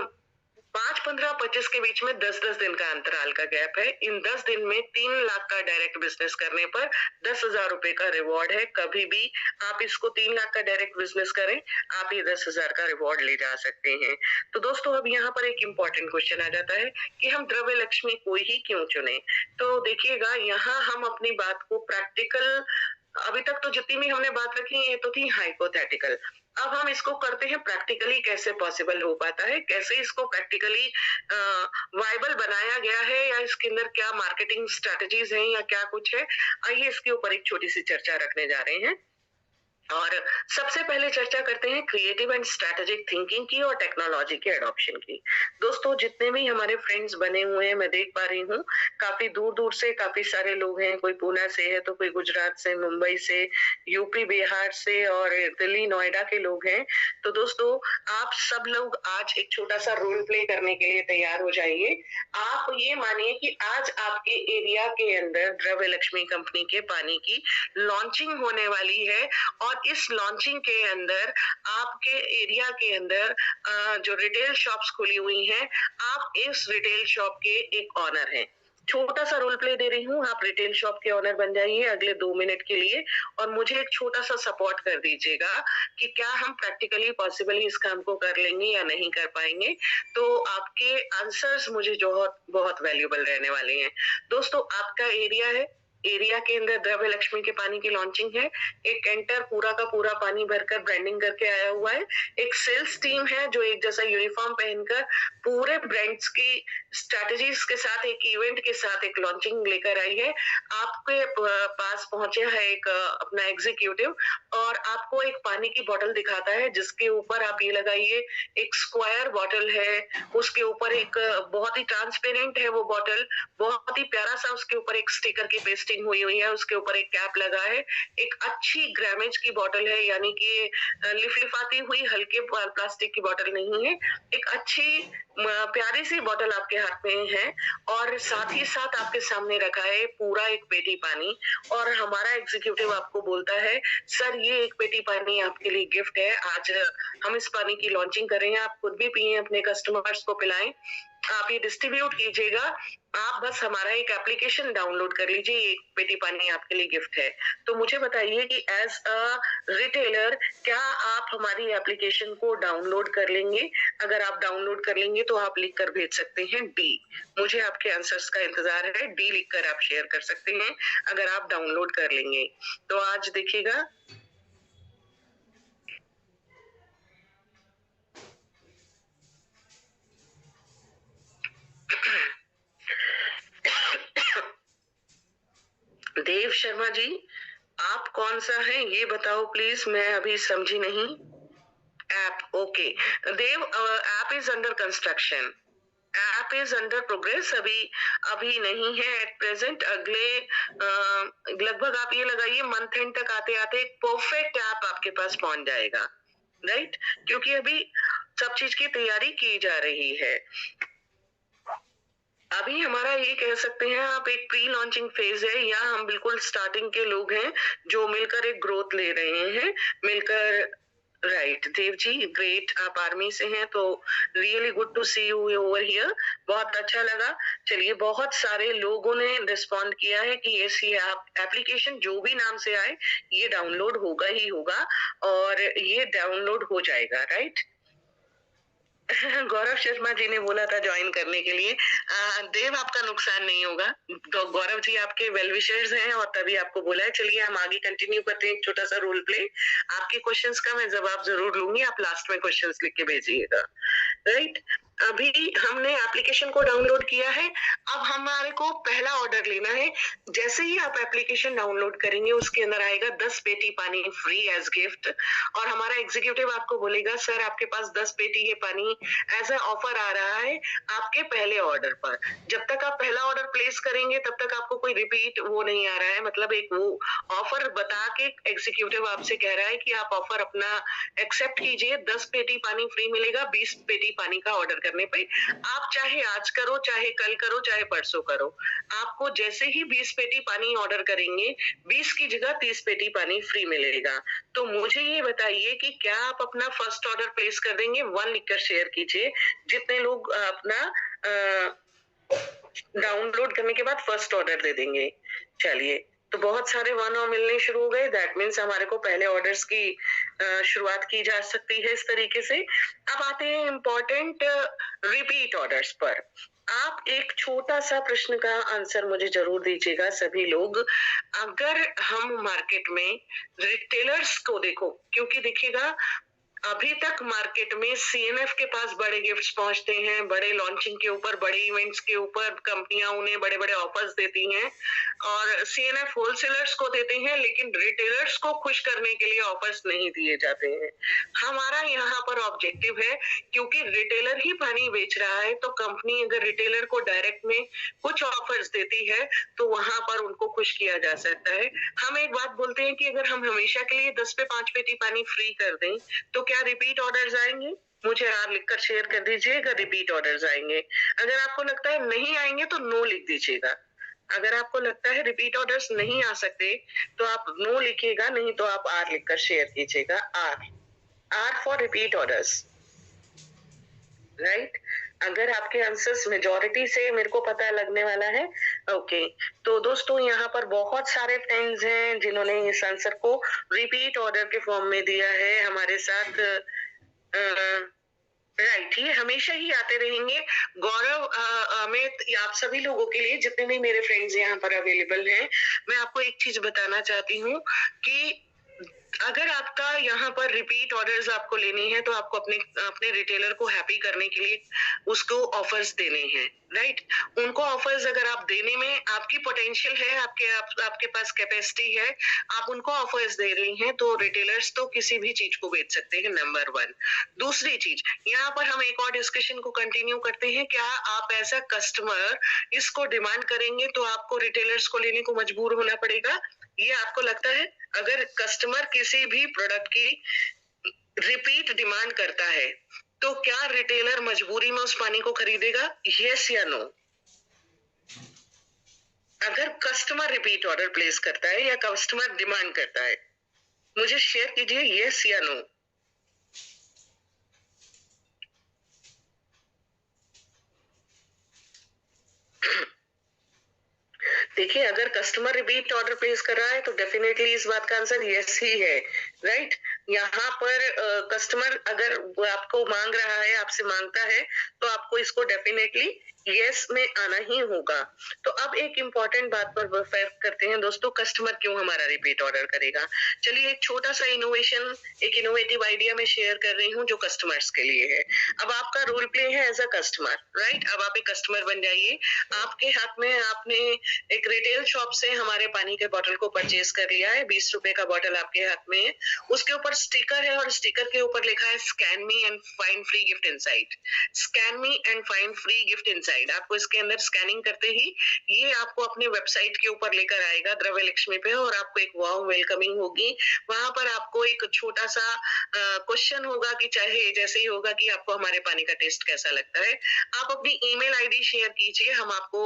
5, 15, 25 के बीच में 10-10 दिन का अंतराल का गैप है। इन 10 दिन में 3 लाख का डायरेक्ट बिजनेस करने पर 10,000 रुपए का रिवॉर्ड है। कभी भी आप इसको 3 लाख का डायरेक्ट बिजनेस करें, आप ये 10,000 का रिवॉर्ड ले जा सकते हैं। तो दोस्तों, अब यहाँ पर एक इम्पोर्टेंट क्वेश्चन आ जाता है कि हम द्रव्य लक्ष्मी को ही क्यों चुने। तो देखिएगा, यहाँ हम अपनी बात को प्रैक्टिकल, अभी तक तो जितनी भी हमने बात रखी ये तो थी हाइपोथेटिकल। अब हम इसको करते हैं प्रैक्टिकली, कैसे पॉसिबल हो पाता है, कैसे इसको प्रैक्टिकली वायबल बनाया गया है, या इसके अंदर क्या मार्केटिंग स्ट्रेटजीज हैं या क्या कुछ है। आइए इसके ऊपर एक छोटी सी चर्चा रखने जा रहे हैं। और सबसे पहले चर्चा करते हैं क्रिएटिव एंड स्ट्रेटेजिक थिंकिंग की और टेक्नोलॉजी के एडॉप्शन की। दोस्तों, जितने भी हमारे फ्रेंड्स बने हुए हैं, मैं देख पा रही हूँ काफी दूर दूर से काफी सारे लोग हैं। कोई पुणे से है, तो कोई गुजरात से, मुंबई से, यूपी बिहार से और दिल्ली नोएडा के लोग हैं। तो दोस्तों, आप सब लोग आज एक छोटा सा रोल प्ले करने के लिए तैयार हो जाइए। आप ये मानिए कि आज आपके एरिया के अंदर द्रव्य लक्ष्मी कंपनी के पानी की लॉन्चिंग होने वाली है, और इस लॉन्चिंग के अंदर आपके एरिया के अंदर जो रिटेल शॉप्स खुली हुई हैं, आप इस रिटेल शॉप के एक ऑनर हैं। छोटा सा रोल प्ले दे रही हूँ, आप रिटेल शॉप के ऑनर बन जाइए अगले 2 मिनट के लिए, और मुझे एक छोटा सा सपोर्ट कर दीजिएगा कि क्या हम प्रैक्टिकली पॉसिबली इस काम को कर लेंगे या नहीं कर पाएंगे। तो आपके आंसर्स मुझे बहुत बहुत वैल्यूएबल रहने वाले हैं। दोस्तों, आपका एरिया है, एरिया के अंदर द्रव्य लक्ष्मी के पानी की लॉन्चिंग है। एक कैंटर पूरा का पूरा पानी भरकर ब्रांडिंग करके आया हुआ है। एक सेल्स टीम है जो एक जैसा यूनिफॉर्म पहनकर पूरे ब्रांड्स की स्ट्रेटजीज के साथ, एक इवेंट के साथ एक लॉन्चिंग लेकर आई है। आपके पास पहुंचे है एक अपना एग्जीक्यूटिव, और आपको एक पानी की बोतल दिखाता है, जिसके ऊपर आप ये लगाइए एक स्क्वायर बॉटल है, उसके ऊपर एक बहुत ही ट्रांसपेरेंट है वो बॉटल, बहुत ही प्यारा सा उसके ऊपर एक स्टिकर की पेस्टिंग हुई हुई है, उसके ऊपर एक कैप लगा है। एक अच्छी ग्रामेज की बॉटल है, यानी कि लिफलिफाती हुई हल्के प्लास्टिक की बॉटल नहीं है। एक अच्छी प्यारी सी बॉटल आपके हाथ में है, और साथ ही साथ आपके सामने रखा है पूरा एक पेटी पानी, और हमारा एग्जीक्यूटिव आपको बोलता है, सर ये एक पेटी पानी आपके लिए गिफ्ट है, आज हम इस पानी की लॉन्चिंग कर रहे हैं, आप खुद भी पिए, अपने कस्टमर्स को पिलाएं। आप ये डिस्ट्रीब्यूट कीजिएगा। आप बस हमारा एक एप्लीकेशन डाउनलोड कर लीजिए, एक पेटी पानी आपके लिए गिफ्ट है। तो मुझे बताइए कि एज अ रिटेलर क्या आप हमारी एप्लीकेशन को डाउनलोड कर लेंगे? अगर आप डाउनलोड कर लेंगे तो आप लिख कर भेज सकते हैं डी। मुझे आपके आंसर्स का इंतजार है, डी लिखकर आप शेयर कर सकते हैं अगर आप डाउनलोड कर लेंगे। तो आज देखिएगा देव शर्मा जी, आप कौन सा है ये बताओ प्लीज, मैं अभी समझी नहीं। App, okay. Dev, app is under construction, app is under progress, अभी अभी नहीं है एट प्रेजेंट। अगले लगभग आप ये लगाइए मंथ एंड तक आते आते एक परफेक्ट ऐप आपके पास पहुंच जाएगा, राइट? क्योंकि अभी सब चीज की तैयारी की जा रही है। अभी हमारा ये कह सकते हैं आप एक प्री लॉन्चिंग फेज है, या हम बिल्कुल स्टार्टिंग के लोग हैं जो मिलकर एक ग्रोथ ले रहे हैं मिलकर। राइट देव जी, ग्रेट, आप आर्मी से हैं तो really good to see you over here, बहुत अच्छा लगा। चलिए, बहुत सारे लोगों ने रिस्पॉन्ड किया है कि यस, ये एप्लीकेशन जो भी नाम से आए ये डाउनलोड होगा ही होगा, और ये डाउनलोड हो जाएगा, राइट? गौरव शर्मा जी ने बोला था ज्वाइन करने के लिए। देव, आपका नुकसान नहीं होगा, तो गौरव जी आपके वेल विशर्स हैं और तभी आपको बोला है। चलिए हम आगे कंटिन्यू करते हैं, एक छोटा सा रोल प्ले। आपके क्वेश्चंस का मैं जवाब जरूर लूंगी, आप लास्ट में क्वेश्चंस लिख के भेजिएगा, राइट? अभी हमने एप्लीकेशन को डाउनलोड किया है, अब हमारे को पहला ऑर्डर लेना है। जैसे ही आप एप्लीकेशन डाउनलोड करेंगे उसके अंदर आएगा 10 पेटी पानी फ्री एज गिफ्ट, और हमारा एग्जीक्यूटिव आपको बोलेगा सर आपके पास 10 पेटी ये पानी एज ए ऑफर आ रहा है आपके पहले ऑर्डर पर। जब तक आप पहला ऑर्डर प्लेस करेंगे तब तक आपको कोई रिपीट वो नहीं आ रहा है, मतलब एक वो ऑफर बता के एग्जीक्यूटिव आपसे कह रहा है कि आप ऑफर अपना एक्सेप्ट कीजिए, 10 पेटी पानी फ्री मिलेगा 20 पेटी पानी का ऑर्डर करने पे। आप चाहे आज करो, चाहे कल करो, चाहे परसों करो, आपको जैसे ही 20 पेटी पानी ऑर्डर करेंगे 20 की जगह 30 पेटी पानी फ्री मिलेगा। तो मुझे ये बताइए कि क्या आप अपना फर्स्ट ऑर्डर प्लेस कर देंगे? 1 लिखकर शेयर कीजिए, जितने लोग अपना डाउनलोड करने के बाद फर्स्ट ऑर्डर दे देंगे। चलिए, तो बहुत सारे 1 और मिलने शुरू हो गए, दैट मीन्स हमारे को पहले ऑर्डर्स की शुरुआत की जा सकती है इस तरीके से। अब आते हैं इम्पोर्टेंट रिपीट ऑर्डर्स पर। आप एक छोटा सा प्रश्न का आंसर मुझे जरूर दीजिएगा सभी लोग। अगर हम मार्केट में रिटेलर्स को देखो, क्योंकि देखिएगा अभी तक मार्केट में सीएनएफ के पास बड़े गिफ्ट्स पहुंचते हैं, बड़े लॉन्चिंग के ऊपर, बड़े इवेंट्स के ऊपर कंपनियां उन्हें बड़े बड़े ऑफर्स देती हैं, और सीएनएफ होलसेलर्स को देते हैं, लेकिन रिटेलर्स को खुश करने के लिए ऑफर्स नहीं दिए जाते हैं। हमारा यहाँ पर ऑब्जेक्टिव है, क्योंकि रिटेलर ही पानी बेच रहा है, तो कंपनी अगर रिटेलर को डायरेक्ट में कुछ ऑफर्स देती है तो वहां पर उनको खुश किया जा सकता है। हम एक बात बोलते हैं कि अगर हम हमेशा के लिए 10 पे 5 पेटी पानी फ्री कर दें तो क्या रिपीट ऑर्डर्स आएंगे? मुझे आर लिखकर शेयर कर दीजिएगा रिपीट ऑर्डर्स आएंगे। अगर आपको लगता है नहीं आएंगे तो नो लिख दीजिएगा। अगर आपको लगता है रिपीट ऑर्डर्स नहीं आ सकते तो आप नो लिखिएगा, नहीं तो आप आर लिखकर शेयर कीजिएगा। R, R for repeat orders, right? अगर आपके आंसर्स मेजॉरिटी से मेरे को पता लगने वाला है, ओके। तो दोस्तों यहाँ पर बहुत सारे फ्रेंड्स हैं जिन्होंने इस आंसर को रिपीट ऑर्डर के फॉर्म में दिया है हमारे साथ। राइट, ये हमेशा ही आते रहेंगे। गौरव, अमित, आप सभी लोगों के लिए जितने भी मेरे फ्रेंड्स यहाँ पर अवेलेबल हैं, मैं आपको एक चीज बताना चाहती हूँ कि अगर आपका यहाँ पर रिपीट ऑर्डर्स आपको लेने हैं तो आपको अपने अपने रिटेलर को हैप्पी करने के लिए उसको ऑफर्स देने हैं, राइट? उनको ऑफर्स अगर आप देने में आपकी पोटेंशियल है, आपके पास कैपेसिटी है, आप उनको ऑफर्स दे रही हैं, तो रिटेलर्स तो किसी भी चीज को बेच सकते हैं, नंबर 1। दूसरी चीज, यहाँ पर हम एक और डिस्कशन को कंटिन्यू करते हैं। क्या आप एज अ कस्टमर इसको डिमांड करेंगे तो आपको रिटेलर्स को लेने को मजबूर होना पड़ेगा? ये आपको लगता है? अगर कस्टमर किसी भी प्रोडक्ट की रिपीट डिमांड करता है तो क्या रिटेलर मजबूरी में उस पानी को खरीदेगा? यस या नो? अगर कस्टमर रिपीट ऑर्डर प्लेस करता है या कस्टमर डिमांड करता है, मुझे शेयर कीजिए यस या नो। देखिए, अगर कस्टमर रिपीट ऑर्डर प्लेस कर रहा है तो डेफिनेटली इस बात का आंसर यस ही है, राइट? यहाँ पर कस्टमर अगर वो आपको मांग रहा है, आपसे मांगता है, तो आपको इसको डेफिनेटली यस में आना ही होगा। तो अब एक इम्पोर्टेंट बात पर बात करते हैं दोस्तों, कस्टमर क्यों हमारा रिपीट ऑर्डर करेगा? चलिए एक छोटा सा इनोवेशन, एक इनोवेटिव आइडिया मैं शेयर कर रही हूँ जो कस्टमर्स के लिए है। अब आपका रोल प्ले है एज अ कस्टमर, राइट? अब आप एक कस्टमर बन जाइए। आपके हाथ में आपने एक रिटेल शॉप से हमारे पानी के बॉटल को परचेज कर लिया है, 20 रुपए का बॉटल आपके हाथ में है, उसके ऊपर स्टिकर है और स्टिकर के ऊपर लिखा है scan me and find free gift inside. Scan me and find free gift inside, आपको इसके अंदर स्कैनिंग करते ही ये आपको अपने वेबसाइट के ऊपर लेकर आएगा द्रव्य लक्ष्मी पे, और आपको एक वार्म वेलकमिंग होगी। वहां पर आपको एक छोटा सा क्वेश्चन होगा कि चाहे जैसे ही होगा कि आपको हमारे पानी का टेस्ट कैसा लगता है। आप अपनी ईमेल आईडी शेयर कीजिए, हम आपको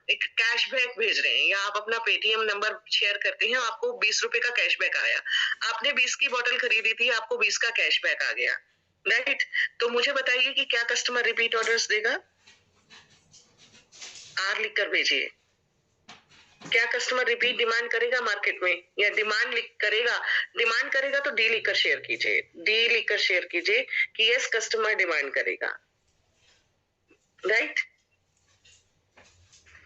एक कैशबैक भेज रहे हैं, या आप अपना पेटीएम नंबर शेयर करते हैं, आपको 20 रुपए का कैशबैक आया। आपने 20 की बोतल खरीदी थी, आपको 20 का कैशबैक आ गया, राइट? तो मुझे बताइए कि क्या कस्टमर रिपीट ऑर्डर्स देगा? आर लिखकर भेजिए। क्या कस्टमर रिपीट डिमांड करेगा मार्केट में, या डिमांड करेगा तो डी लिखकर शेयर कीजिए, डी लिखकर शेयर कीजिए कि यस कस्टमर डिमांड करेगा, राइट?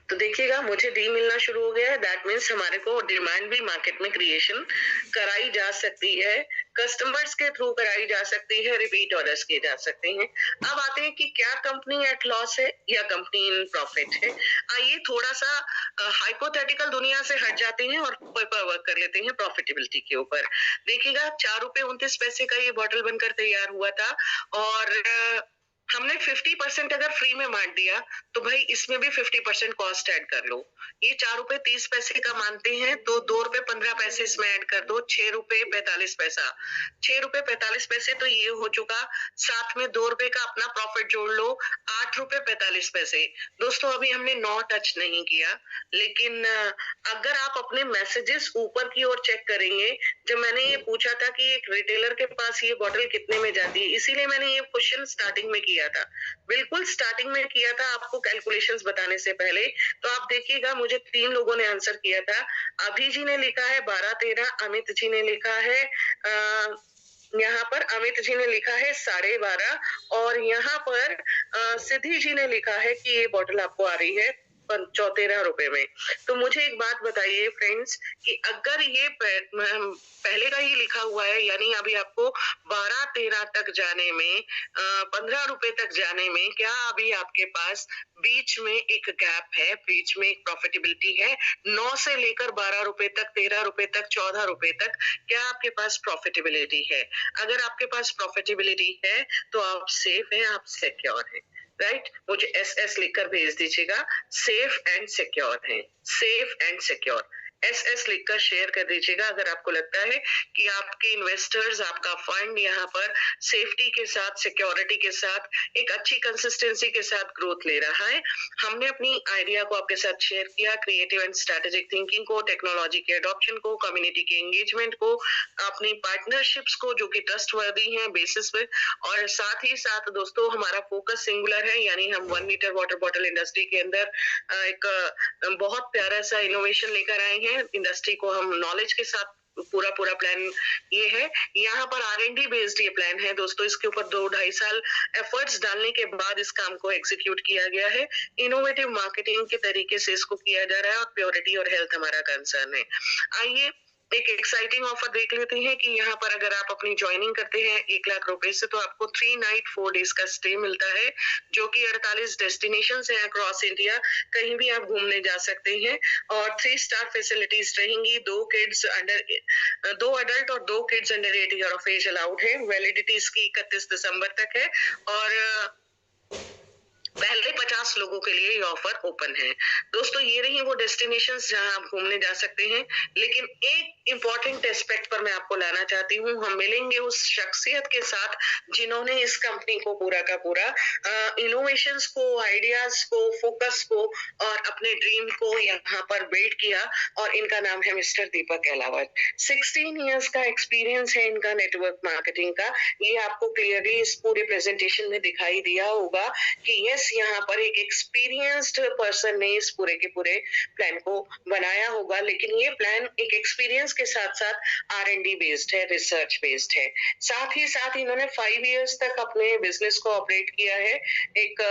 तो देखिएगा मुझे डी मिलना शुरू हो गया है, दैट मीन्स हमारे को डिमांड भी मार्केट में क्रिएशन कराई जा सकती है, कस्टमर्स के थ्रू कराई जा सकती है, रिपीट ऑर्डर्स किए जा सकते हैं। अब आते हैं कि क्या कंपनी एट लॉस है या कंपनी इन प्रॉफिट है। आइए थोड़ा सा हाइपोथेटिकल दुनिया से हट जाते हैं और पेपर वर्क कर लेते हैं प्रॉफिटेबिलिटी के ऊपर। देखिएगा 4 रुपए 29 पैसे का ये बॉटल बनकर तैयार हुआ था, और हमने 50% अगर फ्री में बांट दिया तो भाई इसमें भी 50% कॉस्ट ऐड कर लो। ये 4 रुपए 30 पैसे का मानते हैं तो 2 रुपए 15 पैसे इसमें ऐड कर दो, 6 रुपए 45 पैसा। 6 रुपए 45 पैसे तो ये हो चुका, साथ में 2 रुपए का अपना प्रॉफिट जोड़ लो, 8 रुपए 45 पैसे। दोस्तों अभी हमने 9 टच नहीं किया, लेकिन अगर आप अपने मैसेजेस ऊपर की ओर चेक करेंगे, जब मैंने ये पूछा था कि एक रिटेलर के पास ये बॉटल कितने में जाती है, इसीलिए मैंने ये क्वेश्चन स्टार्टिंग में किया था, बिल्कुल स्टार्टिंग में किया था आपको कैलकुलेशंस बताने से पहले। तो आप देखिएगा मुझे 3 लोगों ने आंसर किया था। अभी जी ने लिखा है 12-13, अमित जी ने लिखा है यहाँ पर अमित जी ने लिखा है 12.5, और यहाँ पर सिद्धि जी ने लिखा है कि ये बॉटल आपको आ रही है 14 रुपए में। तो मुझे एक बात बताइए फ्रेंड्स कि अगर ये पहले का ही लिखा हुआ है, यानी अभी आपको 12-13 तक जाने में, 15 रुपए तक जाने में, क्या अभी आपके पास बीच में एक गैप है, बीच में एक प्रॉफिटेबिलिटी है? 9 से लेकर 12 रुपए तक, 13 रुपए तक, 14 रुपए तक, क्या आपके पास प्रॉफिटेबिलिटी है? अगर आपके पास प्रॉफिटेबिलिटी है तो आप सेफ हैं, आप सिक्योर हैं, राइट? मुझे SS लिखकर भेज दीजिएगा, सेफ एंड सिक्योर है, सेफ एंड सिक्योर। SS लिखकर शेयर कर दीजिएगा अगर आपको लगता है कि आपके इन्वेस्टर्स, आपका फंड यहाँ पर सेफ्टी के साथ, सिक्योरिटी के साथ, एक अच्छी कंसिस्टेंसी के साथ ग्रोथ ले रहा है। हमने अपनी आइडिया को आपके साथ शेयर किया, क्रिएटिव एंड स्ट्रेटेजिक थिंकिंग को, टेक्नोलॉजी के अडॉप्शन को, कम्युनिटी के एंगेजमेंट को, अपनी पार्टनरशिप्स को जो कि ट्रस्टवर्दी हैं बेसिस पे, और साथ ही साथ दोस्तों हमारा फोकस सिंगुलर है, यानी हम 1 लीटर वाटर बॉटल इंडस्ट्री के अंदर एक बहुत प्यारा सा इनोवेशन लेकर आए हैं। इंडस्ट्री को हम नॉलेज के साथ पूरा प्लान ये है, यहाँ पर R&D बेस्ड ये प्लान है दोस्तों। इसके ऊपर 2-2.5 साल एफर्ट्स डालने के बाद इस काम को एग्जीक्यूट किया गया है। इनोवेटिव मार्केटिंग के तरीके से इसको किया जा रहा है, और प्योरिटी और हेल्थ हमारा कंसर्न है। आइए एक एक्साइटिंग ऑफर देख लेते हैं कि यहाँ पर अगर आप अपनी ज्वाइनिंग करते हैं 1 लाख रुपए से, तो आपको 3 नाइट 4 डेज का स्टे मिलता है, जो कि 48 डेस्टिनेशन है अक्रॉस इंडिया, कहीं भी आप घूमने जा सकते हैं, और 3 स्टार फैसिलिटीज रहेंगी। 2 अडल्ट और 2 kids under 8 year of age allowed है। वैलिडिटी इसकी 31 दिसंबर तक है, और पहले 50 लोगों के लिए ये ऑफर ओपन है। दोस्तों ये रही वो डेस्टिनेशंस जहां आप घूमने जा सकते हैं, लेकिन एक इंपॉर्टेंट एस्पेक्ट पर मैं आपको लाना चाहती हूँ। हम मिलेंगे उस शख्सियत के साथ जिन्होंने इस कंपनी को पूरा का पूरा इनोवेशंस को, आइडियाज को, फोकस को और अपने ड्रीम को यहाँ पर बिल्ड किया, और इनका नाम है मिस्टर दीपक अहलावत। 16 इयर्स का एक्सपीरियंस है इनका नेटवर्क मार्केटिंग का। ये आपको क्लियरली इस पूरे प्रेजेंटेशन में दिखाई दिया होगा कि यस कोर्स यहाँ पर एक एक्सपीरियंस्ड पर्सन ने इस पूरे के पूरे प्लान को बनाया होगा, लेकिन ये प्लान एक एक्सपीरियंस के साथ-साथ R&D बेस्ड है, रिसर्च बेस्ड है। साथ ही साथ इन्होंने 5 इयर्स तक अपने बिज़नेस को ऑपरेट किया है, एक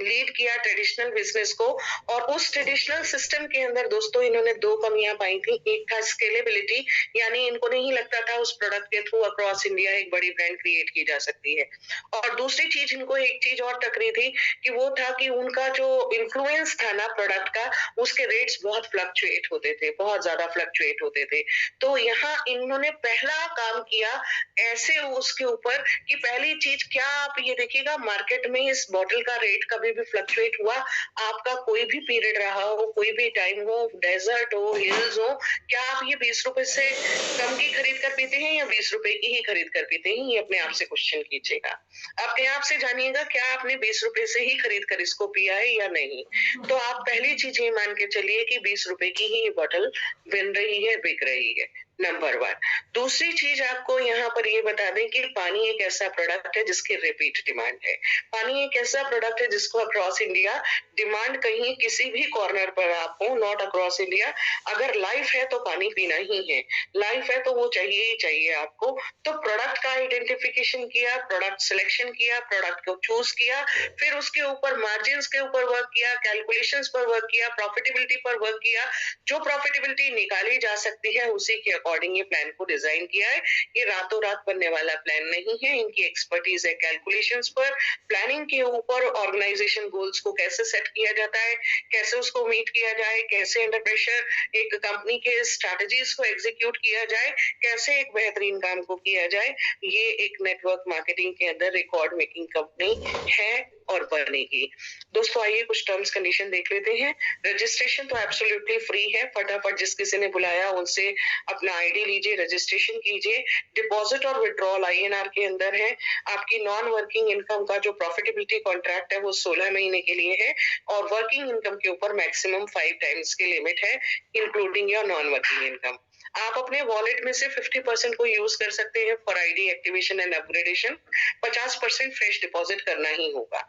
लीड किया ट्रेडिशनल बिज़नेस को, और उस ट्रेडिशनल सिस्टम के अंदर दोस्तों इन्होंने 2 कमियाँ पाई थी। एक था स्केलेबिलिटी, यानी इनको नहीं लगता था उस प्रोडक्ट के थ्रू अक्रॉस इंडिया एक बड़ी ब्रांड क्रिएट की जा सकती है। और दूसरी चीज़, इनको एक चीज़ और टकरी थी कि वो था कि उनका जो इन्फ्लुएंस था ना प्रोडक्ट का, उसके रेट्स बहुत फ्लक्चुएट होते थे, बहुत ज़्यादा फ्लक्चुएट होते थे। तो यहाँ इन्होंने पहला काम किया ऐसे उसके ऊपर कि पहली चीज़ क्या, आप ये देखिएगा मार्केट में इस बॉटल का रेट कभी भी फ्लक्चुएट हुआ, आपका कोई भी पीरियड रहा हो, कोई भी टाइम हो, डेजर्ट हो, हिल्स हो, क्या आप ये ₹20 से कम की खरीद कर पीते हैं या ₹20 की ही खरीद कर पीते हैं? ये अपने आप से क्वेश्चन कीजिएगा। अपने आप से जानिएगा, क्या आपने ₹20 से ही खरीद कर इसको पिया है या नहीं? तो आप पहली चीज़ ये मान के चलिए कि ₹20 की ही ये बॉटल बन रही है, बिक रही है। नंबर 1। दूसरी चीज़ आपको यहाँ पर ये बता दें कि पानी एक ऐसा प्रोडक्ट है जिसकी रिपीट डिमांड है। पानी एक ऐसा प्रोडक्ट है जिसको अक्रॉस इंडिया डिमांड कहीं किसी भी कॉर्नर पर आप हो, नॉट अक्रॉस इंडिया, अगर लाइफ है तो पानी पीना ही है। लाइफ है तो वो चाहिए ही चाहिए आपको। तो प्रोडक्ट का आइडेंटिफिकेशन किया, प्रोडक्ट सिलेक्शन किया, प्रोडक्ट को चूज़ किया, फिर उसके ऊपर मार्जिन्स के ऊपर वर्क किया, कैलकुलेशंस पर वर्क किया, प्रॉफिटेबिलिटी पर वर्क किया। जो प्रॉफिटेबिलिटी निकाली जा सकती है उसी के अकॉर्डिंग ये प्लान को डिजाइन किया है। ये रातों रात बनने वाला प्लान नहीं है, इनकी एक्सपर्टीज है कैलकुलेशंस पर, प्लानिंग के ऊपर, ऑर्गेनाइजेशन गोल्स को कैसे सेट किया जाता है, कैसे उसको मीट किया जाए, कैसे अंडर प्रेशर एक कंपनी के स्ट्रैटेजीज को एग्जीक्यूट किया जाए, कैसे एक बेहतरीन काम को किया जाए। ये एक नेटवर्क मार्केटिंग के अंदर रिकॉर्ड मेकिंग कंपनी है और बनेगी। दोस्तों आइए कुछ टर्म्स कंडीशन देख लेते हैं। रजिस्ट्रेशन तो एब्सोल्युटली फ्री है, फटाफट जिस किसी ने बुलाया उनसे अपना आईडी लीजिए, रजिस्ट्रेशन कीजिए। डिपॉजिट और विड्रॉल आईएनआर के अंदर है। आपकी नॉन वर्किंग इनकम का जो प्रॉफिटेबिलिटी कॉन्ट्रैक्ट है वो 16 महीने के लिए है, और वर्किंग इनकम के ऊपर मैक्सिमम 5 टाइम्स की लिमिट है, including your non working income. आप अपने वॉलेट में से 50% को यूज कर सकते हैं for ID activation and upgradation. 50% fresh deposit करना ही होगा।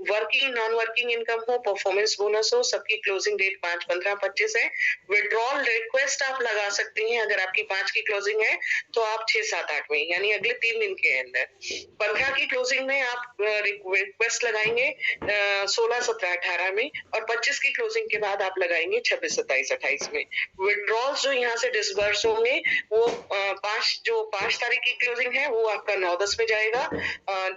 वर्किंग नॉन वर्किंग इनकम हो, परफॉर्मेंस बोनस हो, सबकी क्लोजिंग डेट 5, 15, 25 है। विड्रॉल रिक्वेस्ट आप लगा सकते हैं, अगर आपकी 5 की क्लोजिंग है तो आप 6, 7, 8 में, यानी अगले 3 दिन के अंदर। 15 की क्लोजिंग में आप रिक्वेस्ट लगाएंगे 16, 17, 18 में, और 25 की क्लोजिंग के बाद आप लगाएंगे 26, 27, 28 में। विड्रॉल्स जो यहाँ से डिसबर्स होंगे वो 5 तारीख की क्लोजिंग है वो आपका 9-10 में जाएगा।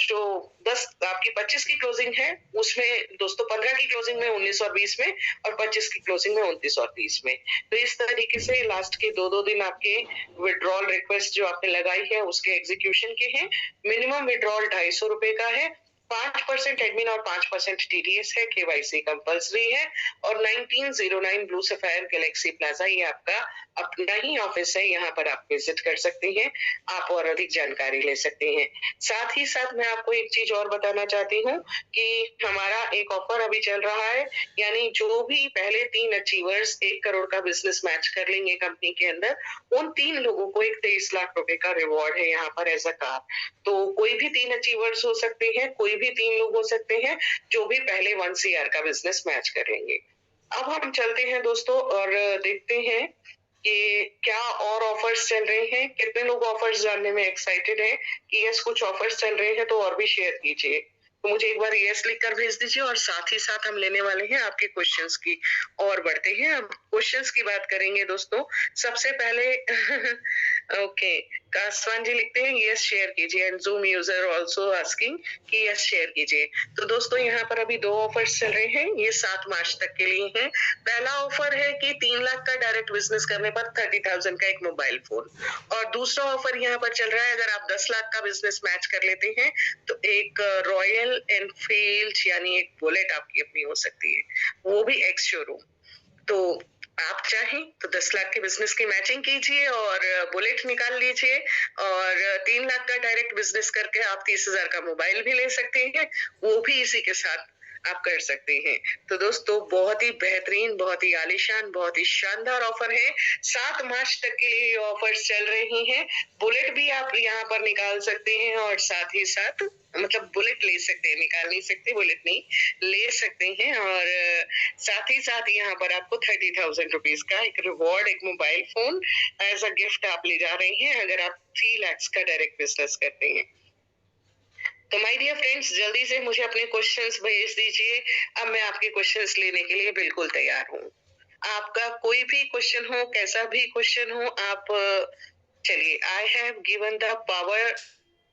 जो 10 आपकी 25 की क्लोजिंग है उसमें दोस्तों 15 की क्लोजिंग में 19 और 20 में, और 25 की क्लोजिंग में 29 और 30 में। तो इस तरीके से लास्ट के 2-2 दिन आपके विड्रॉल रिक्वेस्ट जो आपने लगाई है उसके एग्जीक्यूशन के हैं। मिनिमम विड्रॉल ₹250 का है, 5% एडमिन और 5% टीडीएस है, केवाईसी कंपल्सरी है, और 1909 ब्लू सफायर गैलेक्सी प्लाजा ये आपका अपना ही ऑफिस है, यहाँ पर आप विजिट कर सकते हैं, आप और अधिक जानकारी ले सकते हैं। साथ ही साथ मैं आपको एक चीज और बताना चाहती हूँ कि हमारा एक ऑफर अभी चल रहा है, यानी जो भी पहले 3 अचीवर्स 1 करोड़ का बिजनेस मैच कर लेंगे कंपनी के अंदर, उन 3 लोगों को एक 23 लाख रुपए का रिवॉर्ड है यहाँ पर एज अ कार। तो कोई भी 3 अचीवर्स हो सकते हैं, कोई भी 3 लोग हो सकते हैं जो भी पहले 1 सीआर का बिजनेस मैच कर लेंगे। अब हम चलते हैं दोस्तों और देखते हैं कि क्या और ऑफर्स चल रहे हैं, कितने लोग ऑफर्स जानने में एक्साइटेड हैं कि यस कुछ ऑफर्स चल रहे हैं, तो और भी शेयर कीजिए। तो मुझे एक बार यस लिख कर भेज दीजिए, और साथ ही साथ हम लेने वाले हैं आपके क्वेश्चंस की। और बढ़ते हैं, अब क्वेश्चंस की बात करेंगे दोस्तों। सबसे पहले ओके, कासवान जी लिखते हैं यस शेयर कीजिए, and zoom user also asking कि यस शेयर कीजिए। तो दोस्तों यहाँ पर अभी 2 ऑफर्स चल रहे हैं, ये 7 मार्च तक के लिए हैं। पहला ऑफर है कि 3 लाख का डायरेक्ट बिजनेस करने पर 30,000 का एक मोबाइल फोन, और दूसरा ऑफर यहाँ पर चल रहा है, अगर आप 10 लाख का बिजनेस मैच कर लेते हैं तो एक रॉयल एनफील्ड यानी एक बुलेट आपकी अपनी हो सकती है, वो भी एक्स शोरूम। तो आप चाहें तो 10 लाख के बिजनेस की मैचिंग कीजिए और बुलेट निकाल लीजिए, और 3 लाख का डायरेक्ट बिजनेस करके आप 30,000 का मोबाइल भी ले सकते हैं, वो भी इसी के साथ आप कर सकते हैं। तो दोस्तों बहुत ही बेहतरीन, बहुत ही आलीशान, बहुत ही शानदार ऑफर है। 7 मार्च तक के लिए ये ऑफर्स चल रही हैं। बुलेट भी आप यहाँ पर निकाल सकते हैं और साथ ही साथ मतलब बुलेट ले सकते हैं, निकाल नहीं सकते, बुलेट नहीं ले सकते हैं। और साथ ही साथ यहाँ पर आपको 30,000 रुपीज का एक रिवॉर्ड, एक mobile phone as a gift आप ले जा रहे हैं अगर आप 3 लाख का डायरेक्ट बिजनेस करते हैं। तो माय डियर फ्रेंड्स, जल्दी से मुझे अपने क्वेश्चंस भेज दीजिए। अब मैं आपके क्वेश्चंस लेने के लिए बिल्कुल तैयार हूँ। आपका कोई भी क्वेश्चन हो, कैसा भी क्वेश्चन हो, आप चलिए, I have given the power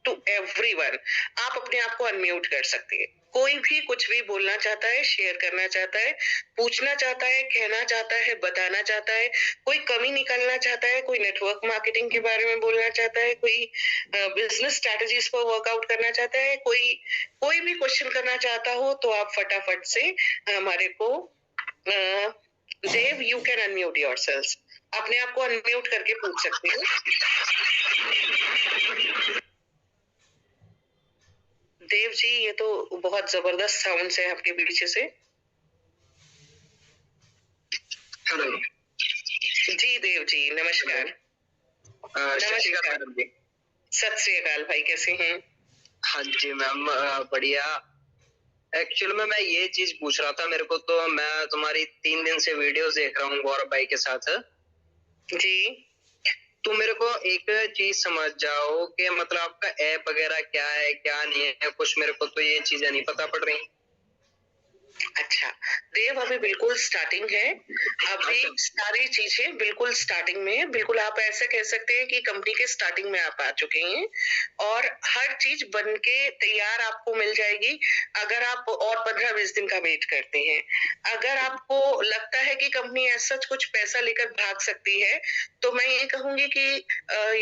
to everyone. आप अपने आप को अनम्यूट कर सकते हैं। कोई भी कुछ भी बोलना चाहता है, शेयर करना चाहता है, पूछना चाहता है, कहना चाहता है, बताना चाहता है, कोई कमी निकालना चाहता है, कोई नेटवर्क मार्केटिंग के बारे में बोलना चाहता है, कोई बिजनेस स्ट्रेटजीज पर वर्कआउट करना चाहता है, कोई भी क्वेश्चन करना चाहता हो, तो आप फटाफट से हमारे को देव, यू कैन अनम्यूट योरसेल्फ। अपने आप को अनम्यूट करके पूछ सकते हैं। देव जी, ये तो बहुत जबरदस्त साउंड है आपके पीछे से। हेलो जी देव जी, नमस्कार। नमस्कार। सत श्री अकाल भाई, कैसे हैं? हाँ जी मैम, बढ़िया। एक्चुअल में मैं ये चीज पूछ रहा था, मेरे को तो मैं तुम्हारी 3 दिन से वीडियोस देख रहा हूँ गौरव भाई के साथ जी। तो मेरे को एक चीज समझ जाओ कि मतलब आपका ऐप वगैरह क्या है क्या नहीं है, कुछ मेरे को तो ये चीजें नहीं पता पड़ रही। अच्छा देव, अभी बिल्कुल स्टार्टिंग है। अभी सारी चीजें बिल्कुल स्टार्टिंग में है। बिल्कुल आप ऐसे कह सकते हैं कि कंपनी के स्टार्टिंग में आप आ चुके हैं और हर चीज बन के तैयार आपको मिल जाएगी अगर आप और 15-20 दिन का वेट करते हैं। अगर आपको लगता है कि कंपनी ऐसा कुछ पैसा लेकर भाग सकती है, तो मैं ये कहूंगी कि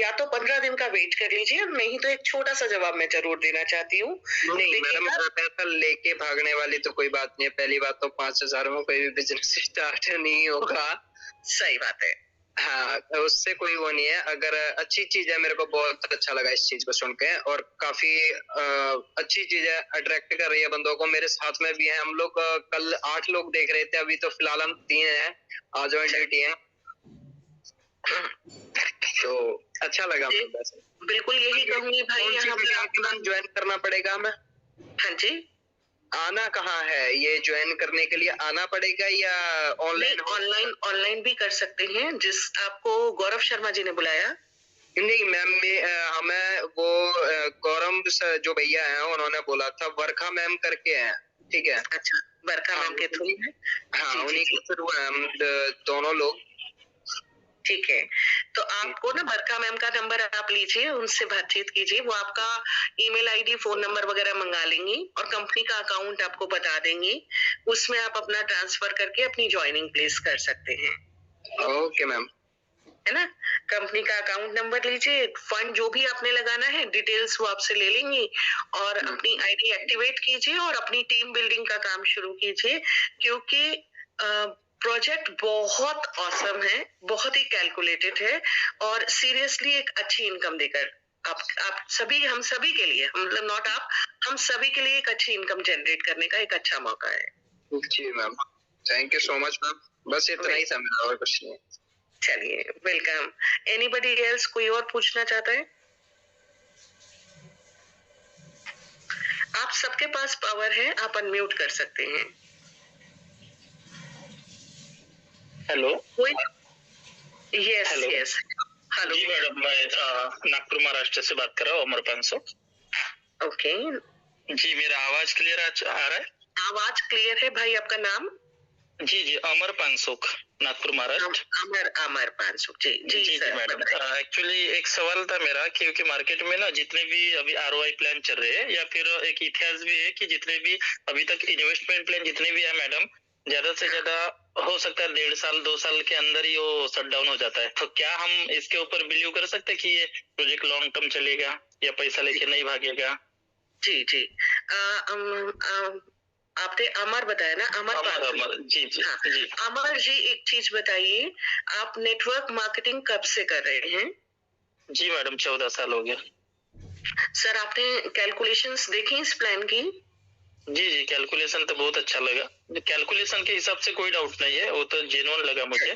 या तो 15 दिन का वेट कर लीजिए, नहीं तो एक छोटा सा जवाब मैं जरूर देना चाहती हूँ। नहीं मैडम, पैसा लेके भागने वाली तो कोई बात नहीं है। पहली बात तो 5,000 में कोई भी बिजनेस स्टार्ट नहीं होगा। सही बात है। हाँ, उससे कोई वो नहीं है। अगर अच्छी चीज है, मेरे को बहुत अच्छा लगा इस चीज को सुन के, और काफी अच्छी चीज है, अट्रैक्ट कर रही है बंदों को। मेरे साथ में भी है, हम लोग कल 8 लोग देख रहे थे, अभी तो फिलहाल हम 3 हैं, आज ज्वाइंट है। तो अच्छा लगा मुझे। वैसे बिल्कुल यही कहूंगी भाई, यहाँ पे ज्वाइन करना पड़ेगा हमें? हाँ जी। आना कहाँ है? ये ज्वाइन करने के लिए आना पड़ेगा या ऑनलाइन? ऑनलाइन भी कर सकते हैं, जिस आपको गौरव शर्मा जी ने बुलाया। नहीं मैम, हमें वो गौरव जो भैया हैं उन्होंने बोला था, वर्खा मैम करके हैं, ठीक है? अच्छा, वर्खा मैम के थ्रू है। हाँ, उन्हीं के थ्रू है हम दोनों लोग। ठीक है, तो आपको ना बरका मैम का नंबर आप लीजिए, उनसे बातचीत कीजिए। वो आपका ईमेल आईडी, फोन नंबर वगैरह मंगा लेंगी और कंपनी का अकाउंट आपको बता देंगी। उसमें आप अपना ट्रांसफर करके अपनी ज्वाइनिंग प्लेस कर सकते हैं। Okay ma'am. है ना? कंपनी का अकाउंट नंबर लीजिए, फंड जो भी आपने लगाना है डिटेल्स वो आपसे ले लेंगी और अपनी आईडी एक्टिवेट कीजिए और अपनी टीम बिल्डिंग का काम शुरू कीजिए, क्योंकि प्रोजेक्ट बहुत ऑसम है, बहुत ही कैलकुलेटेड है और सीरियसली एक अच्छी इनकम देकर आप सभी, हम सभी के लिए, मतलब नॉट आप, हम सभी के लिए एक अच्छी इनकम जनरेट करने का एक अच्छा मौका है। जी ma'am, thank you so much ma'am. बस इतना ही था मेरा, और कुछ नहीं। चलिए, वेलकम। एनीबडी एल्स, कोई और पूछना चाहता है? आप सबके पास पावर है, आप अनम्यूट कर सकते हैं। हेलो। Yes yes. हेलो जी मैडम, मैं नागपुर महाराष्ट्र से बात कर रहा हूँ, अमर पांसो। ओके जी, मेरा आवाज क्लियर आ रहा है? आवाज क्लियर है भाई। आपका नाम? जी जी, अमर पांसुक, नागपुर महाराष्ट्र। अमर पांसुक जी जी जी मैडम, एक्चुअली एक सवाल था मेरा, क्योंकि मार्केट में ना जितने भी अभी आरओआई प्लान चल रहे हैं, या फिर एक इतिहास भी है कि जितने भी अभी तक इन्वेस्टमेंट प्लान जितने भी है मैडम, ज्यादा से ज्यादा हो सकता है 1.5 साल 2 साल के अंदर ही वो शट डाउन हो जाता है। तो क्या हम इसके ऊपर बिलीव कर सकते हैं कि ये प्रोजेक्ट लॉन्ग टर्म चलेगा या पैसा लेके नहीं भागेगा? जी जी। आपने अमर बताया ना? अमर जी जी। हाँ जी अमर जी, एक चीज बताइए, आप नेटवर्क मार्केटिंग कब से कर रहे हैं? जी मैडम, 14 साल हो गया। सर, आपने कैलकुलेशंस देखी इस प्लान की? जी, कैलकुलेशन तो बहुत अच्छा लगा। कैलकुलेशन के हिसाब से कोई डाउट नहीं है, वो तो जेन्युइन लगा मुझे।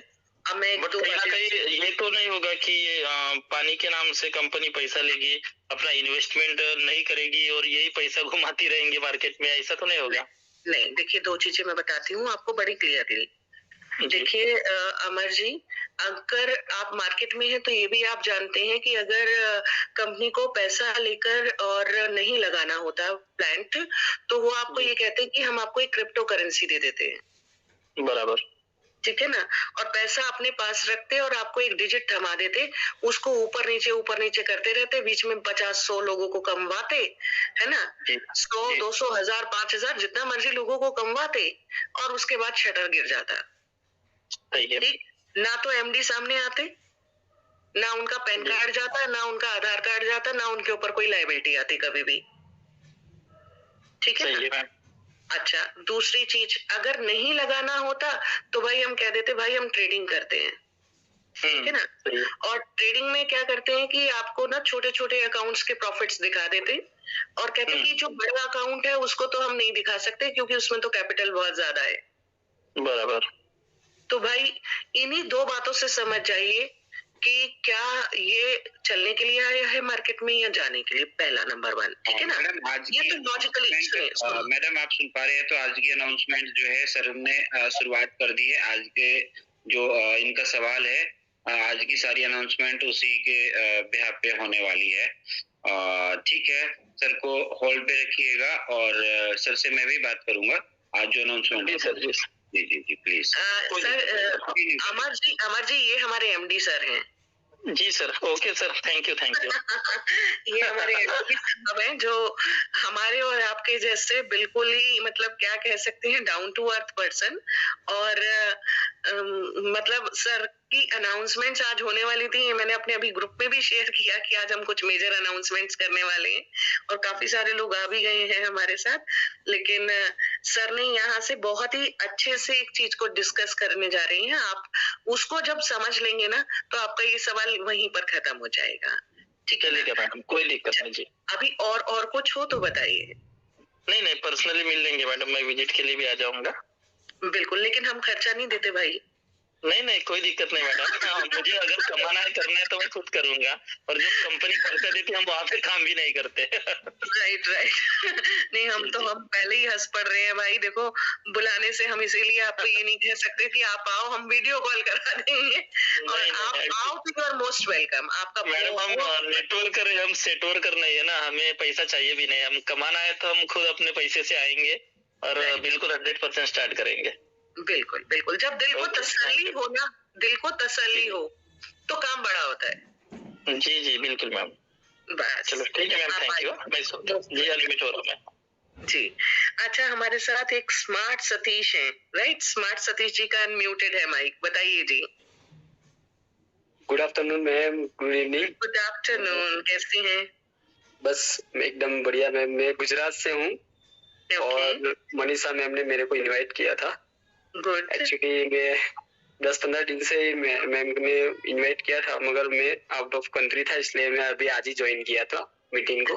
अब मैं बट दो कहीं ना बातें कहीं ये तो नहीं होगा कि पानी के नाम से कंपनी पैसा लेगी, अपना इन्वेस्टमेंट नहीं करेगी और यही पैसा घुमाती रहेंगी मार्केट में, ऐसा तो नहीं होगा? नहीं, देखिए 2 चीजें मैं बताती हूँ आपको बड़ी क्लियरली। जी, देखिए अमर जी, अगर आप मार्केट में हैं तो ये भी आप जानते हैं कि अगर कंपनी को पैसा लेकर और नहीं लगाना होता प्लांट, तो वो आपको जी। ये कहते हैं कि हम आपको एक क्रिप्टो करेंसी दे देते हैं। बराबर। ठीक है ना? और पैसा अपने पास रखते और आपको एक डिजिट थमा देते, उसको ऊपर नीचे करते रहते, बीच में 50-100 लोगों को कमवाते, है ना? जी, 100, जी। 200, 1000, 5000 जितना मर्जी लोगों को कमवाते और उसके बाद शटर गिर जाता। सही है। ठीक? ना तो एमडी सामने आते, ना उनका पैन जी। कार्ड जाता, ना उनका आधार कार्ड जाता, ना उनके ऊपर कोई लायबिलिटी आती कभी भी। ठीक है सही ना? है मैम। अच्छा, दूसरी चीज अगर नहीं लगाना होता तो भाई हम कह देते भाई हम ट्रेडिंग करते हैं। ठीक है ना? सही है। और ट्रेडिंग में क्या करते हैं कि आपको ना छोटे-छोटे अकाउंट्स के प्रॉफिट्स दिखा देते और कहते हैं कि जो बड़ा अकाउंट है उसको तो हम नहीं दिखा सकते क्योंकि उसमें तो कैपिटल बहुत ज्यादा है। बराबर। तो भाई इन्हीं 2 बातों से समझ जाइए कि क्या ये चलने के लिए आया है मार्केट में या जाने के लिए, पहला नंबर 1, ठीक है ना? मैडम आज ये की तो लॉजिकली announcement, मैडम आप सुन पा रहे हैं तो आज की अनाउंसमेंट जो है सर ने शुरुआत कर दी है। आज के जो इनका सवाल है, आज की सारी अनाउंसमेंट उसी के बिहाफ पे होने वाली है। ठीक है, सर को होल्ड पे रखिएगा और सर से मैं भी बात करूंगा आज जो अनाउंसमेंट है। सर जी। जी जी जी प्लीज। सर अमर जी ये हमारे एमडी सर हैं। जी sir, okay sir, thank you, thank you. ये हमारे एमडी साहब हैं जो हमारे और आपके जैसे बिल्कुल ही मतलब क्या कह सकते हैं डाउन टू अर्थ पर्सन और मतलब सर की अनाउंसमेंट्स आज होने वाली थी, ये मैंने अपने अभी ग्रुप में भी शेयर किया कि आज हम कुछ मेजर अनाउंसमेंट्स करने वाले हैं और काफी सारे लोग आ भी गए हैं हमारे साथ, लेकिन सर ने यहाँ से बहुत ही अच्छे से एक चीज को डिस्कस करने जा रही हैं। आप उसको जब समझ लेंगे ना तो आपका ये सवाल वहीं पर खत्म हो जाएगा। ठीक है चलिए ना? मैडम, कोई दिक्कत नहीं जी। अभी और कुछ हो तो बताइए। नहीं, पर्सनली मिल लेंगे मैडम, मैं विजिट के लिए भी आ जाऊंगा। बिल्कुल, लेकिन हम खर्चा नहीं देते भाई। नहीं, कोई दिक्कत नहीं मैडम। हाँ, मुझे अगर कमाना है, करना है तो मैं खुद करूंगा और जो कंपनी खर्चा देती है हम वहाँ पे काम भी नहीं करते। राइट नहीं हम पहले ही हंस पड़ रहे हैं भाई, देखो बुलाने से हम इसीलिए आपको ये नहीं कह सकते कि आप आओ, हम वीडियो कॉल करा देंगे और आप आओ तो यू आर मोस्ट वेलकम। आपका मैडम हम नेटवर्कर है, हम सेटवर्कर नहीं है ना, हमें पैसा चाहिए भी नहीं, हम कमाना है तो हम खुद अपने पैसे से आएंगे और बिल्कुल 100% स्टार्ट करेंगे। बिल्कुल बिल्कुल, जब दिल को तसल्ली हो ना, दिल को तसल्ली हो तो काम बड़ा होता है। जी बिल्कुल मैम। बस चलो ठीक है मैम, थैंक यू। मैं जी अनम्यूट हो रहा हूँ जी। अच्छा, हमारे साथ एक स्मार्ट सतीश है, राइट? स्मार्ट सतीश जी का अनम्यूटेड है माइक, बताइए जी। Good afternoon ma'am, good evening. Good afternoon, कैसी हैं? बस एकदम बढ़िया मैम, मैं गुजरात से हूँ और मनीषा मैम ने मेरे को इनवाइट किया था। गुड। एक्चुअली मैं 10-15 दिन से मैम ने इनवाइट किया था मगर मैं आउट ऑफ कंट्री था, इसलिए मैं अभी आज ही ज्वाइन किया था मीटिंग को।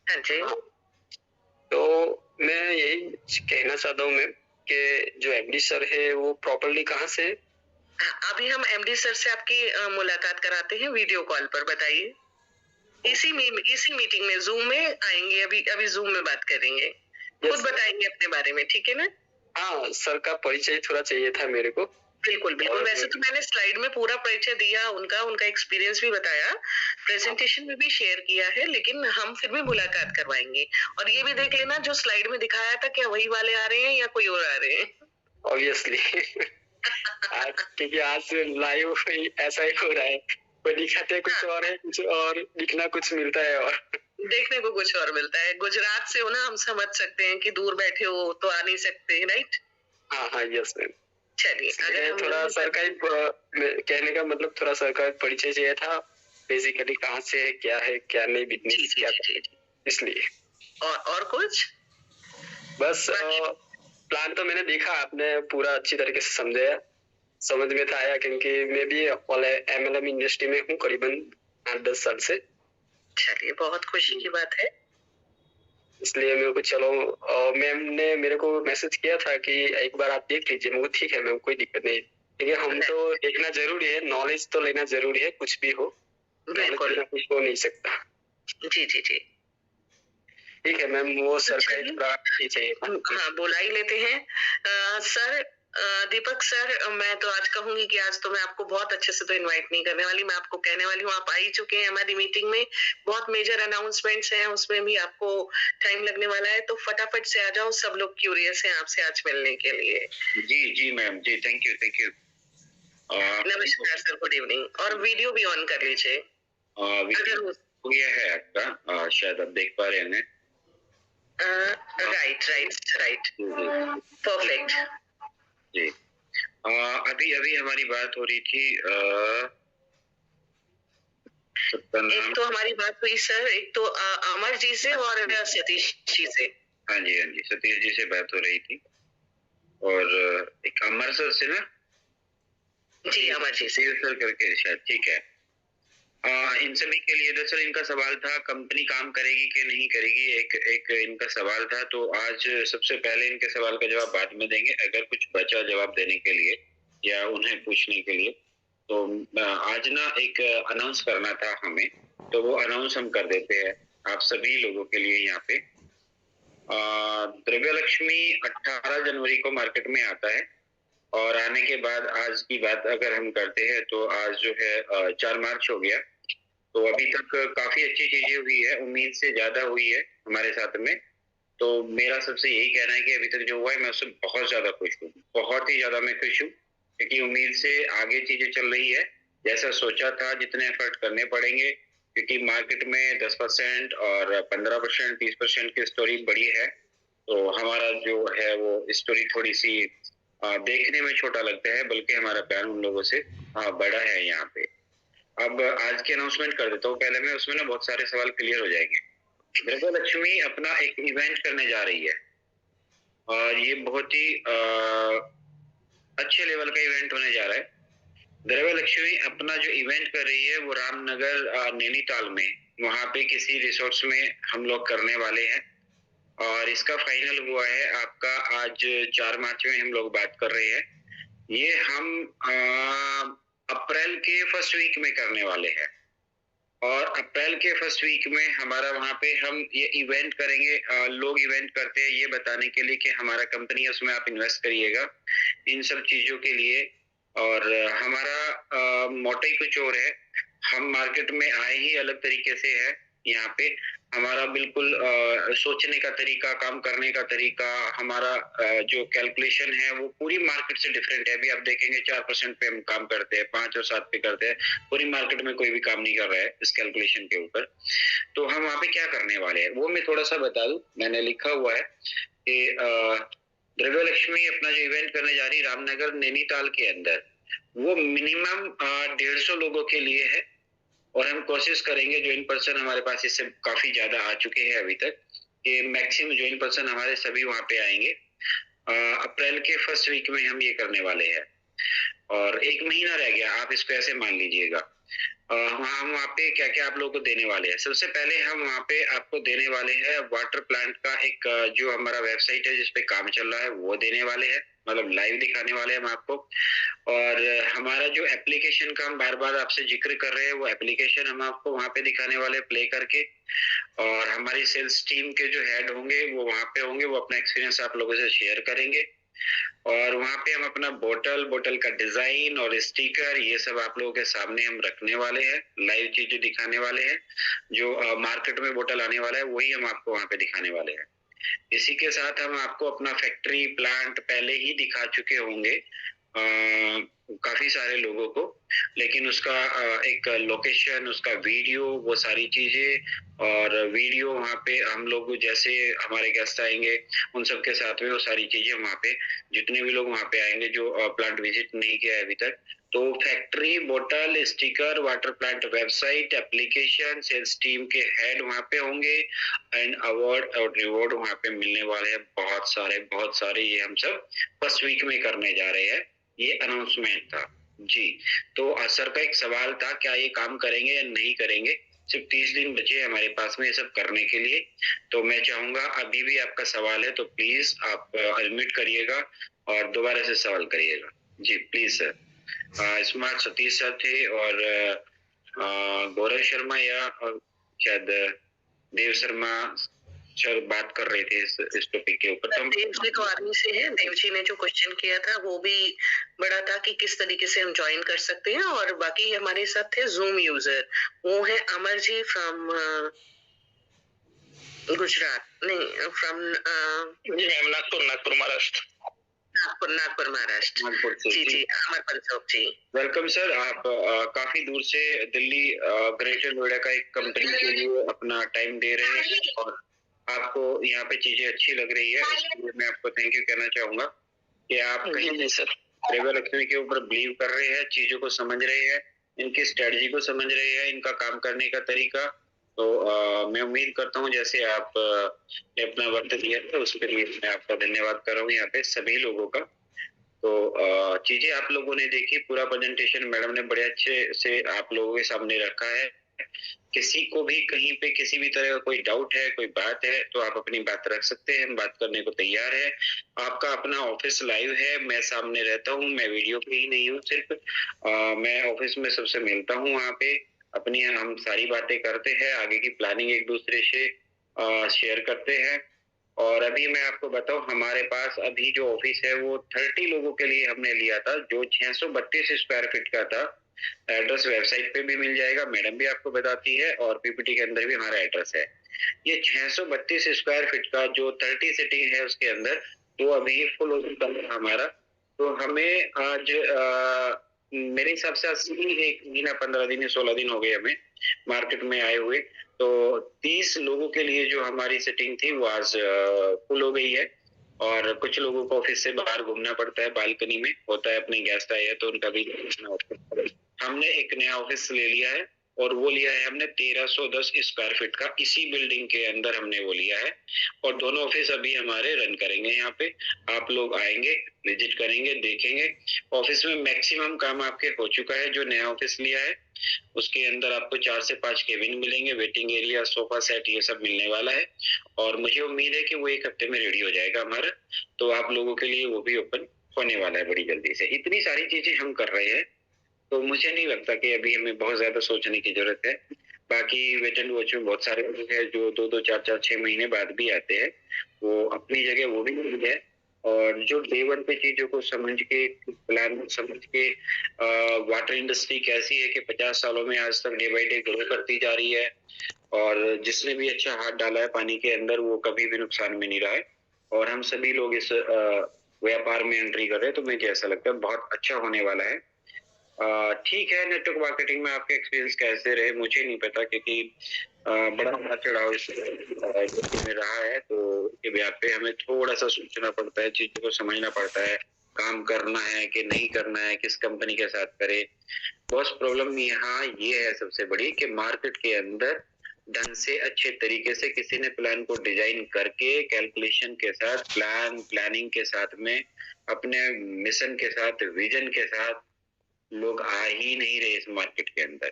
हाँ जी। तो मैं यही कहना चाहता हूँ मैम कि जो एमडी सर है वो प्रॉपरली कहाँ से? अभी हम एमडी सर से आपकी मुलाकात कराते हैं वीडियो कॉल पर, बताइए। इसी मीटिंग में जूम में आएंगे, अभी जूम में बात करेंगे। खुद बताएंगे अपने बारे में, ठीक है ना? हाँ, सर का परिचय थोड़ा चाहिए था मेरे को। बिल्कुल बिल्कुल, वैसे तो मैंने स्लाइड में पूरा परिचय दिया, उनका एक्सपीरियंस भी बताया, प्रेजेंटेशन में भी शेयर किया है, लेकिन हम फिर भी मुलाकात करवाएंगे और ये भी देख लेना जो स्लाइड में दिखाया था क्या वही वाले आ रहे हैं या कोई और आ रहे हैं। ऑब्वियसली क्योंकि आज लाइव ऐसा ही हो रहा है, वो दिखाते कुछ और है, कुछ और दिखना कुछ मिलता है और देखने को कुछ और मिलता है। गुजरात से हो ना, हम समझ सकते हैं कि दूर बैठे हो तो आ नहीं सकते, राइट? हाँ यस मैम। चलिए, अगर थोड़ा सरकारी कहने का मतलब थोड़ा सरकारी परिचय चाहिए था, बेसिकली कहाँ से है क्या नहीं, बिजनेस क्या, इसलिए। और कुछ बस प्लान तो मैंने देखा, आपने पूरा अच्छी तरीके से समझाया, समझ में था आया, क्योंकि मैं भी MLM इंडस्ट्री में हूँ करीबन 8-10 साल से। चलिए, बहुत खुशी की बात है। इसलिए मेरे को चलो मैम ने मेरे को मैसेज किया था कि एक बार आप देख लीजिए। मेरे को ठीक है मैम, कोई दिक्कत नहीं, क्योंकि हम तो देखना जरूरी है, नॉलेज तो लेना जरूरी है, कुछ भी हो बिल्कुल, कुछ हो नहीं सकता। जी जी जी, ठीक है मैम, वो सर का चलिए। थोड़ा ये चाहिए था। हाँ, बुला ही लेते हैं। सर, दीपक सर, मैं तो आज कहूंगी कि आज तो मैं आपको बहुत अच्छे से तो इनवाइट नहीं करने वाली, मैं आपको कहने वाली हूँ आप आ ही चुके हैं हमारी मीटिंग में, बहुत मेजर अनाउंसमेंट्स हैं, उसमें भी आपको टाइम लगने वाला है, तो फटाफट से आ जाओ, सब लोग क्यूरियस हैं आपसे आज मिलने के लिए। जी मैम, जी थैंक यू। नमस्कार सर, गुड इवनिंग। और वीडियो भी ऑन कर लीजिए अगर हो। हो गया है आपका, शायद आप देख पा रहे होंगे। Right, perfect. जी, अभी हमारी बात हो रही थी सबका एक नाम। तो हमारी बात हुई सर, एक तो अमर जी से और सतीश जी से। हाँ जी, सतीश जी से बात हो रही थी और एक अमर सर से ना। जी, अमर जी से सर करके शायद, ठीक है। इन सभी के लिए दरअसल इनका सवाल था कंपनी काम करेगी कि नहीं करेगी, एक इनका सवाल था। तो आज सबसे पहले इनके सवाल का जवाब बाद में देंगे, अगर कुछ बचा जवाब देने के लिए या उन्हें पूछने के लिए। तो आज ना एक अनाउंस करना था हमें, तो वो अनाउंस हम कर देते हैं आप सभी लोगों के लिए। यहाँ पे द्रव्य लक्ष्मी 18 जनवरी को मार्केट में आता है और आने के बाद आज की बात अगर हम करते हैं तो आज जो है 4 मार्च हो गया। तो अभी तक काफी अच्छी चीजें हुई है, उम्मीद से ज्यादा हुई है हमारे साथ में। तो मेरा सबसे यही कहना है कि अभी तक जो हुआ है मैं उससे बहुत ज्यादा खुश हूँ, बहुत ही ज्यादा मैं खुश हूँ, क्योंकि उम्मीद से आगे चीजें चल रही है जैसा सोचा था। जितने एफर्ट करने पड़ेंगे, क्योंकि मार्केट में 10% और 15%, 30% की स्टोरी बड़ी है, तो हमारा जो है वो स्टोरी थोड़ी सी देखने में छोटा लगता है, बल्कि हमारा प्यार उन लोगों से बड़ा है यहाँ पे। अब आज की अनाउंसमेंट कर देता हूँ पहले मैं, उसमें ना बहुत सारे सवाल क्लियर हो जाएंगे। द्रव्य लक्ष्मी अपना एक इवेंट करने जा रही है और ये बहुत ही अच्छे लेवल का इवेंट होने जा रहा है। द्रव्य लक्ष्मी अपना जो इवेंट कर रही है वो रामनगर नैनीताल में, वहां पे किसी रिसोर्ट्स में हम लोग करने वाले हैं और इसका फाइनल हुआ है आपका आज 4 मार्च में हम लोग बात कर रहे हैं। ये हम अप्रैल के फर्स्ट वीक में करने वाले हैं और अप्रैल के फर्स्ट वीक में हमारा वहां पे हम ये इवेंट करेंगे। लोग इवेंट करते हैं ये बताने के लिए कि हमारा कंपनी है, उसमें आप इन्वेस्ट करिएगा इन सब चीजों के लिए। और हमारा मोटो ही कुछ और है, हम मार्केट में आए ही अलग तरीके से है। यहाँ पे हमारा बिल्कुल सोचने का तरीका, काम करने का तरीका, हमारा जो कैलकुलेशन है वो पूरी मार्केट से डिफरेंट है। अभी आप देखेंगे 4% पे हम काम करते हैं, 5 और 7 पे करते हैं, पूरी मार्केट में कोई भी काम नहीं कर रहा है इस कैलकुलेशन के ऊपर। तो हम वहाँ पे क्या करने वाले हैं वो मैं थोड़ा सा बता दूं। मैंने लिखा हुआ है कि द्रव्य लक्ष्मी अपना जो इवेंट करने जा रही रामनगर नैनीताल के अंदर, वो मिनिमम 150 लोगों के लिए है और हम कोशिश करेंगे जो इन पर्सन हमारे पास इससे काफी ज्यादा आ चुके हैं अभी तक, कि मैक्सिमम जो इन पर्सन हमारे सभी वहां पे आएंगे। अप्रैल के फर्स्ट वीक में हम ये करने वाले हैं और 1 महीना रह गया, आप इसको ऐसे मान लीजिएगा। हम वहाँ पे क्या क्या आप लोगों को देने वाले हैं। सबसे पहले हम वहाँ पे आपको देने वाले हैं वाटर प्लांट का एक जो हमारा वेबसाइट है जिसपे काम चल रहा है वो देने वाले हैं, मतलब लाइव दिखाने वाले हैं हम आपको। और हमारा जो एप्लीकेशन का हम बार बार आपसे जिक्र कर रहे हैं वो एप्लीकेशन हम आपको वहाँ पे दिखाने वाले प्ले करके। और हमारी सेल्स टीम के जो हेड होंगे वो वहाँ पे होंगे, वो अपना एक्सपीरियंस आप लोगों से शेयर करेंगे। और वहाँ पे हम अपना बोतल का डिजाइन और स्टिकर ये सब आप लोगों के सामने हम रखने वाले हैं, लाइव चीजें दिखाने वाले हैं। जो मार्केट में बोतल आने वाला है वही हम आपको वहाँ पे दिखाने वाले हैं। इसी के साथ हम आपको अपना फैक्ट्री प्लांट पहले ही दिखा चुके होंगे काफी सारे लोगों को, लेकिन उसका एक लोकेशन, उसका वीडियो, वो सारी चीजें और वीडियो वहाँ पे हम लोग जैसे हमारे गेस्ट आएंगे उन सबके साथ में वो सारी चीजें वहाँ पे, जितने भी लोग वहाँ पे आएंगे जो प्लांट विजिट नहीं किया है अभी तक, तो फैक्ट्री, बोतल, sticker, water plant website, application, sales team के हेड वहाँ पे होंगे एंड अवार्ड और रिवॉर्ड वहाँ पे मिलने वाले हैं बहुत सारे। ये हम सब फर्स्ट वीक में करने जा रहे हैं, ये अनाउंसमेंट था जी। तो सर का एक सवाल था क्या ये काम करेंगे या नहीं करेंगे। सिर्फ 30 दिन बचे हैं हमारे पास में ये सब करने के लिए। तो मैं चाहूंगा अभी भी आपका सवाल है तो प्लीज आप अनम्यूट करिएगा और दोबारा से सवाल करिएगा। जी please sir. Smart Satish sir थे और गौरव शर्मा या शायद देव शर्मा सर बात कर रहे थे इस टॉपिक के ऊपर। देव जी तो आर्मी से है। देव जी ने जो क्वेश्चन किया था वो भी बड़ा था कि किस तरीके से हम ज्वाइन कर सकते हैं, और बाकी हमारे साथ थे जूम यूजर, वो है अमर जी फ्रॉम गुजरात, नहीं फ्रॉम नागपुर महाराष्ट्र। नागपुर महाराष्ट्र। नागपुर से जी जी अमर पंचोक जी। Welcome sir. आप काफी दूर से दिल्ली ग्रेटर नोएडा का एक कंपनी के लिए अपना टाइम दे रहे हैं और आपको यहाँ पे चीजें अच्छी लग रही है, इसलिए मैं आपको थैंक यू कहना चाहूंगा कि आप कहीं सर रेवा लक्ष्मी के ऊपर बिलीव कर रहे हैं, चीजों को समझ रहे हैं, इनकी स्ट्रेटजी को समझ रहे हैं, इनका काम करने का तरीका। तो मैं उम्मीद करता हूँ जैसे आप ने अपना वक्त दिया था उसके लिए मैं आपका धन्यवाद कर रहा हूँ यहाँ पे सभी लोगों का। तो चीजें आप लोगों ने देखी, पूरा प्रेजेंटेशन मैडम ने बड़े अच्छे से आप लोगों के सामने रखा है। किसी को भी कहीं पे किसी भी तरह का कोई डाउट है, कोई बात है तो आप अपनी बात रख सकते हैं, हम बात करने को तैयार है। आपका अपना ऑफिस लाइव है, मैं सामने रहता हूँ, मैं वीडियो पे ही नहीं हूँ सिर्फ, मैं ऑफिस में सबसे मिलता हूँ, वहाँ पे अपनी हम सारी बातें करते हैं, आगे की प्लानिंग एक दूसरे से शेयर करते हैं। और अभी मैं आपको बताऊं हमारे पास अभी जो ऑफिस है वो 30 लोगों के लिए हमने लिया था, जो 632 स्क्वायर फीट का था। एड्रेस वेबसाइट पे भी मिल जाएगा, मैडम भी आपको बताती है, और पीपीटी के अंदर भी हमारा एड्रेस है। ये 632 स्क्वायर फीट का जो 30 सीटिंग है उसके अंदर वो अभी फुल हो चुका है हमारा। तो हमें आज मेरे हिसाब से 1 महीना 15 दिन 16 दिन हो गए हमें मार्केट में आए हुए। तो 30 लोगों के लिए जो हमारी सेटिंग थी वो आज फुल हो गई है। और कुछ लोगों को ऑफिस से बाहर घूमना पड़ता है, बालकनी में होता है, अपने गेस्ट आए हैं तो उनका भी हमने एक नया ऑफिस ले लिया है और वो लिया है हमने 1310 स्क्वायर फीट का, इसी बिल्डिंग के अंदर हमने वो लिया है। और दोनों ऑफिस अभी हमारे रन करेंगे यहाँ पे, आप लोग आएंगे, विजिट करेंगे, देखेंगे। ऑफिस में मैक्सिमम काम आपके हो चुका है। जो नया ऑफिस लिया है उसके अंदर आपको 4 से 5 केबिन मिलेंगे, वेटिंग एरिया, सोफा सेट, ये सब मिलने वाला है। और मुझे उम्मीद है कि वो 1 हफ्ते में रेडी हो जाएगा हमारा, तो आप लोगों के लिए वो भी ओपन होने वाला है बड़ी जल्दी से। इतनी सारी चीजें हम कर रहे हैं तो मुझे नहीं लगता कि अभी हमें बहुत ज्यादा सोचने की जरूरत है। बाकी वेट एंड वॉच में बहुत सारे लोग हैं जो 2-2, 4-4, 6 महीने बाद भी आते हैं, वो अपनी जगह वो भी नहीं है। और जो डे वन पे चीजों को समझ के, प्लान समझ के, वाटर इंडस्ट्री कैसी है कि 50 सालों में आज तक डे बाई डे ग्रो करती जा रही है, और जिसने भी अच्छा हाथ डाला है पानी के अंदर वो कभी भी नुकसान में नहीं रहा है। और हम सभी लोग इस व्यापार में एंट्री कर रहे हैं, तो मुझे ऐसा लगता है बहुत अच्छा होने वाला है। ठीक है, नेटवर्क मार्केटिंग में आपके एक्सपीरियंस कैसे रहे मुझे नहीं पता, क्योंकि बड़ा चढ़ाव में रहा है, तो इसके ब्याह पे हमें थोड़ा सा सोचना पड़ता है, चीजों को समझना पड़ता है, काम करना है कि नहीं करना है, किस कंपनी के साथ करे। बस प्रॉब्लम यहाँ ये है सबसे बड़ी कि मार्केट के अंदर ढंग से अच्छे तरीके से किसी ने प्लान को डिजाइन करके, कैलकुलेशन के साथ, प्लानिंग के साथ में, अपने मिशन के साथ, विजन के साथ लोग आ ही नहीं रहे इस मार्केट के अंदर।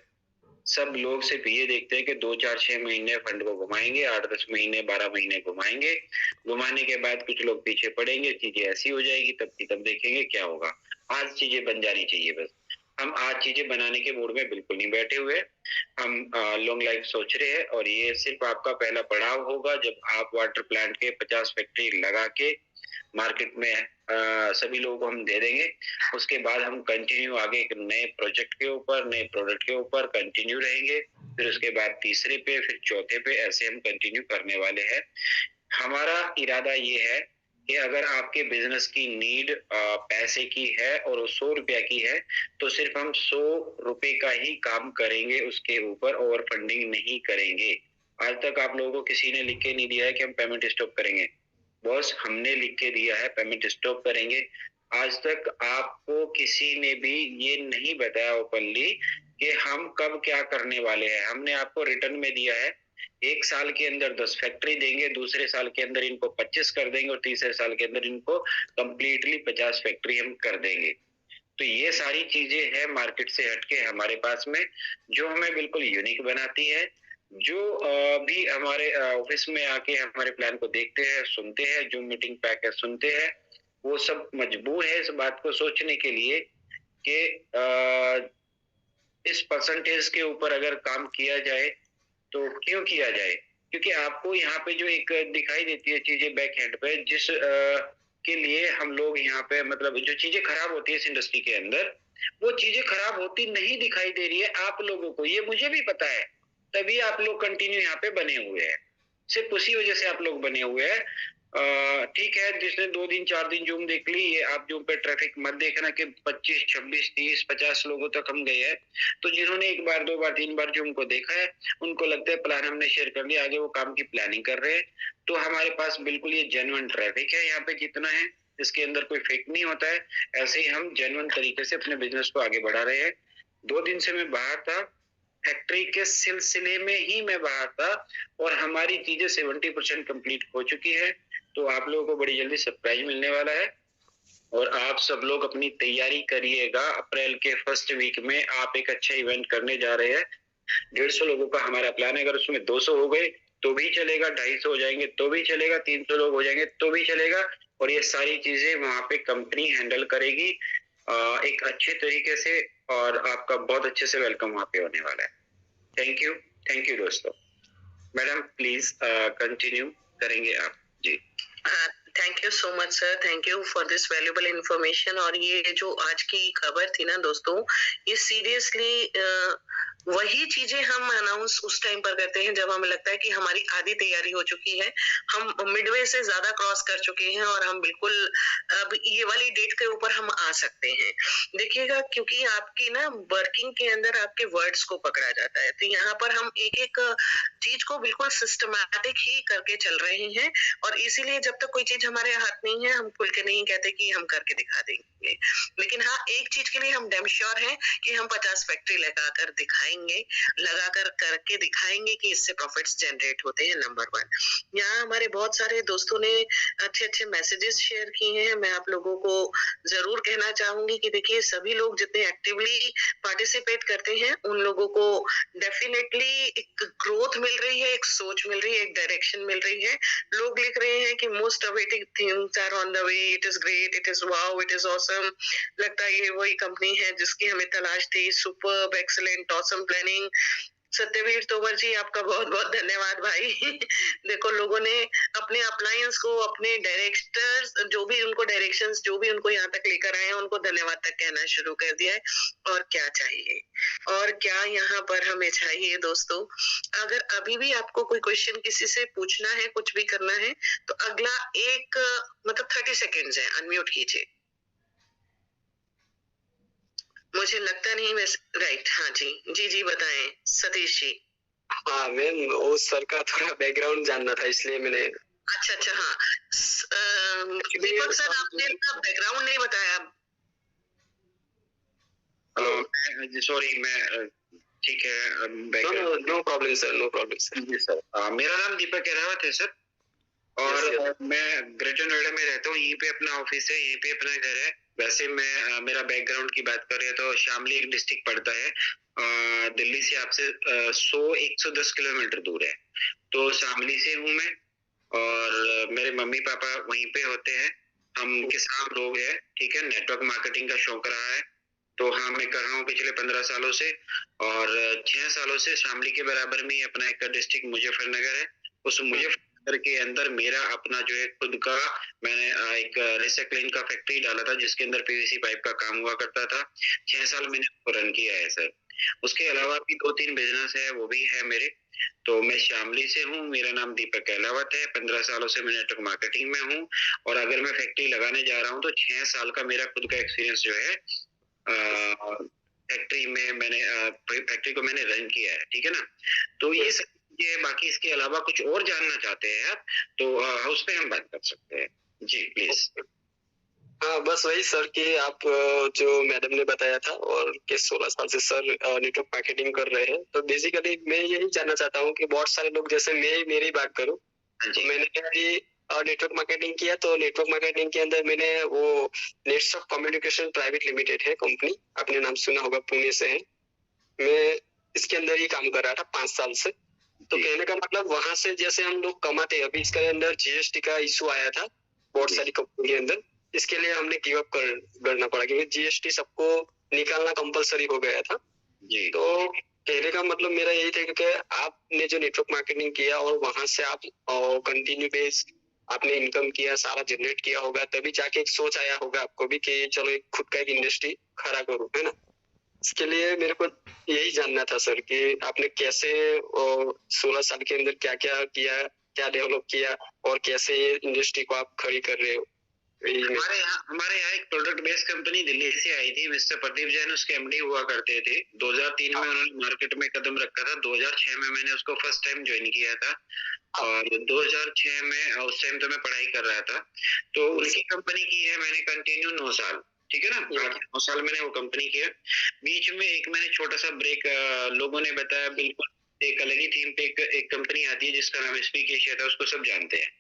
सब लोग सिर्फ ये देखते हैं कि 2, 4, 6 महीने फंड को घुमाएंगे, 8, 10 महीने, 12 महीने घुमाएंगे, घुमाने के बाद कुछ लोग पीछे पड़ेंगे, चीजें ऐसी हो जाएगी, तब देखेंगे क्या होगा। आज चीजें बन जानी चाहिए बस। हम आज चीजें बनाने के मूड में बिल्कुल नहीं बैठे हुए, हम लॉन्ग लाइफ सोच रहे हैं। और ये सिर्फ आपका पहला पड़ाव होगा जब आप वाटर प्लांट के 50 फैक्ट्री लगा के मार्केट में सभी लोगों को हम दे देंगे। उसके बाद हम कंटिन्यू आगे एक नए प्रोजेक्ट के ऊपर, नए प्रोडक्ट के ऊपर कंटिन्यू रहेंगे, फिर उसके बाद तीसरे पे, फिर चौथे पे, ऐसे हम कंटिन्यू करने वाले हैं। हमारा इरादा ये है कि अगर आपके बिजनेस की नीड पैसे की है और वो 100 रुपया की है, तो सिर्फ हम 100 रुपए का ही काम करेंगे, उसके ऊपर ओवर फंडिंग नहीं करेंगे। आज तक आप लोगों को किसी ने लिख के नहीं दिया है कि हम पेमेंट स्टॉप करेंगे। बॉस हमने लिख के दिया है पेमेंट स्टॉप करेंगे। आज तक आपको किसी ने भी ये नहीं बताया ओपनली कि हम कब क्या करने वाले हैं। हमने आपको रिटर्न में दिया है 1 साल के अंदर 10 फैक्ट्री देंगे, दूसरे साल के अंदर इनको 25 कर देंगे, और तीसरे साल के अंदर इनको कंप्लीटली 50 फैक्ट्री हम कर देंगे। तो ये सारी चीजें हैं मार्केट से हटके हमारे पास में, जो हमें बिल्कुल यूनिक बनाती है। जो भी हमारे ऑफिस में आके हमारे प्लान को देखते हैं, सुनते हैं, जो मीटिंग पैक है सुनते हैं, वो सब मजबूर है इस बात को सोचने के लिए कि इस परसेंटेज के ऊपर अगर काम किया जाए तो क्यों किया जाए, क्योंकि आपको यहाँ पे जो एक दिखाई देती है चीजें बैक हैंड पे, जिस के लिए हम लोग यहाँ पे मतलब जो चीजें खराब होती है इस इंडस्ट्री के अंदर, वो चीजें खराब होती नहीं दिखाई दे रही है आप लोगों को, ये मुझे भी पता है, तभी आप लोग कंटिन्यू यहाँ पे बने हुए हैं, सिर्फ उसी वजह से आप लोग बने हुए हैं। ठीक है, जिसने 2 दिन 4 दिन जूम देख ली, ये आप जूम पे ट्रैफिक मत देखना कि 25 26 30 50 लोगों तक हम गए हैं। तो जिन्होंने 1 बार 2 बार 3 बार जूम को देखा है, उनको लगता है प्लान हमने शेयर कर लिया, आगे वो काम की प्लानिंग कर रहे हैं। तो हमारे पास बिल्कुल ये जेन्युइन ट्रैफिक है यहाँ पे जितना है, इसके अंदर कोई फेक नहीं होता है। ऐसे ही हम जेन्युइन तरीके से अपने बिजनेस को आगे बढ़ा रहे हैं। 2 दिन से मैं बाहर था, फैक्ट्री के सिलसिले में ही मैं बाहर था, और हमारी चीजें 70% कंप्लीट हो चुकी है। तो आप लोगों को बड़ी जल्दी सरप्राइज मिलने वाला है, और आप सब लोग अपनी तैयारी करिएगा। अप्रैल के फर्स्ट वीक में आप एक अच्छा इवेंट करने जा रहे हैं। 150 लोगों का हमारा प्लान है, अगर उसमें 200 हो गए तो भी चलेगा, 250 हो जाएंगे तो भी चलेगा, 300 लोग हो जाएंगे तो भी चलेगा, और ये सारी चीजें वहां पे कंपनी हैंडल करेगी एक अच्छे तरीके से, और आपका बहुत अच्छे से वेलकम वहां पे होने वाला है। थैंक यू दोस्तों। मैडम प्लीज कंटिन्यू करेंगे आप जी। Thank you so much sir, thank you for this valuable information. और ये जो आज की खबर थी ना दोस्तों, ये सीरियसली वही चीजें हम अनाउंस उस टाइम पर करते हैं जब हमें लगता है कि हमारी आधी तैयारी हो चुकी है, हम मिडवे से ज्यादा क्रॉस कर चुके हैं और हम बिल्कुल अब ये वाली डेट के ऊपर हम आ सकते हैं। देखिएगा, क्योंकि आपकी ना वर्किंग के अंदर आपके वर्ड्स को पकड़ा जाता है, तो यहाँ पर हम एक एक चीज को बिल्कुल सिस्टमैटिक ही करके चल रहे हैं, और इसीलिए जब तक कोई चीज हमारे हाथ नहीं है, हम खुल के नहीं कहते कि हम करके दिखा देंगे। लेकिन हाँ, एक चीज के लिए हम डैम श्योर हैं कि हम 50 फैक्ट्री लगाकर दिखाएंगे, लगाकर करके दिखाएंगे कि इससे प्रॉफिट्स जनरेट होते हैं। नंबर 1। यहाँ हमारे बहुत सारे दोस्तों ने अच्छे अच्छे मैसेजेस शेयर किए हैं। मैं आप लोगों को जरूर कहना चाहूंगी कि देखिए, सभी लोग जितने एक्टिवली पार्टिसिपेट करते हैं, उन लोगों को डेफिनेटली एक ग्रोथ मिल रही है, एक सोच मिल रही है, एक डायरेक्शन मिल रही है। लोग लिख रहे हैं कि most awaited things are on the way, it is great, it is wow, it is awesome. लगता है ये वही कंपनी है जिसकी हमें तलाश थी। Superb, excellent, awesome planning. Satyavir Tomar ji, आपका बहुत बहुत धन्यवाद भाई। देखो, लोगों ने अपने अप्लायंस को, अपने डायरेक्टर्स, जो भी उनको डायरेक्शंस, जो भी उनको यहाँ तक लेकर आए हैं, उनको धन्यवाद तक कहना शुरू कर दिया है। और क्या चाहिए, और क्या यहाँ पर हमें चाहिए दोस्तों? अगर अभी भी आपको कोई क्वेश्चन किसी से पूछना है, कुछ भी करना है, तो अगला एक मतलब 30 सेकेंड्स है, अनम्यूट कीजिए। मुझे लगता नहीं वैसे। राइट, हाँ जी जी बताएं सतीश जी। हाँ मैम, वो सर का थोड़ा बैकग्राउंड जानना था, इसलिए मैंने। अच्छा, हाँ। दीपक सर, आपने अपना बैकग्राउंड नहीं बताया। सॉरी, मैं ठीक है। No problem sir, no problem sir. जी सर, मेरा नाम दीपक अहलावत है सर, और मैं ग्रेटर नोएडा में रहता हूँ। यहीं पे अपना ऑफिस है, यहीं पे अपना घर है। वैसे मैं मेरा बैकग्राउंड की बात करें तो शामली एक डिस्ट्रिक्ट पड़ता है, दिल्ली से आपसे 110 किलोमीटर दूर है। तो शामली से हूँ मैं, और मेरे मम्मी पापा वहीं पे होते हैं। हम किसान लोग हैं, ठीक है। नेटवर्क मार्केटिंग का शौक रहा है, तो हाँ, मैं कर रहा हूँ पिछले 15 सालों से, और 6 सालों से शामली के बराबर में अपना एक डिस्ट्रिक्ट मुजफ्फरनगर है। उस मुजफ्फरनगर के अंदर मेरा अपना जो है खुद का, मैंने एक रिसाइक्लिंग का फैक्ट्री डाला था, जिसके अंदर पीवीसी पाइप का काम हुआ करता था। 6 साल मैंने उसको रन किया है सर। उसके अलावा भी 2-3 बिजनेस है, वो भी है मेरे। तो मैं शामली से हूँ, मेरा नाम दीपक अहलावत है। 15 सालों से मैं नेटवर्क मार्केटिंग में हूँ, और अगर मैं फैक्ट्री लगाने जा रहा हूँ तो 6 साल का मेरा खुद का एक्सपीरियंस जो है फैक्ट्री में, मैंने फैक्ट्री को मैंने रन किया है, ठीक है ना। तो ये सब चीजें, बाकी इसके अलावा कुछ और जानना चाहते हैं आप तो उस पे हम बात कर सकते हैं जी, प्लीज। हाँ, बस वही सर कि आप जो मैडम ने बताया था, और कि 16 साल से सर नेटवर्क मार्केटिंग कर रहे हैं। तो बेसिकली मैं यही जानना चाहता हूँ कि बहुत सारे लोग, जैसे मैं मेरी बात करूँ, तो मैंने भी नेटवर्क मार्केटिंग किया। तो नेटवर्क मार्केटिंग के अंदर मैंने वो नेटवर्क कम्युनिकेशन प्राइवेट लिमिटेड है कंपनी, आपने नाम सुना होगा, पुणे से है। मैं इसके अंदर ही काम कर रहा था 5 साल से। तो कहने का मतलब वहां से जैसे हम लोग कमाते हैं, अभी इसके अंदर जीएसटी का इशू आया था बहुत सारी कंपनी के अंदर, इसके लिए हमने गिव अप करना पड़ा क्योंकि जीएसटी सबको निकालना कंपलसरी हो गया था जी। तो कहने का मतलब मेरा यही था क्योंकि आपने जो नेटवर्क मार्केटिंग किया और वहां से आप कंटिन्यू बेस आपने इनकम किया, सारा जनरेट किया होगा, तभी जाके एक सोच आया होगा आपको भी कि चलो एक खुद का एक इंडस्ट्री खड़ा करूं, है ना। इसके लिए मेरे को यही जानना था सर कि आपने कैसे 16 साल के अंदर क्या क्या किया, क्या डेवलप किया और कैसे ये इंडस्ट्री को आप खड़ी कर रहे हो। हमारे यहाँ एक प्रोडक्ट बेस्ड कंपनी दिल्ली से आई थी, मिस्टर प्रदीप जैन उसके एमडी हुआ करते थे। 2003 में उन्होंने मार्केट में कदम रखा था। 2006 में मैंने उसको फर्स्ट टाइम ज्वाइन किया था और 2006 में उस टाइम तो मैं पढ़ाई कर रहा था। तो उनकी कंपनी की है मैंने कंटिन्यू 9 साल, ठीक है ना। 9 साल मैंने वो कंपनी किया। बीच में एक मैंने छोटा सा ब्रेक, लोगों ने बताया बिल्कुल एक अलग ही थीम पे एक कंपनी आती है जिसका नाम स्पीक एशिया था, उसको सब जानते हैं,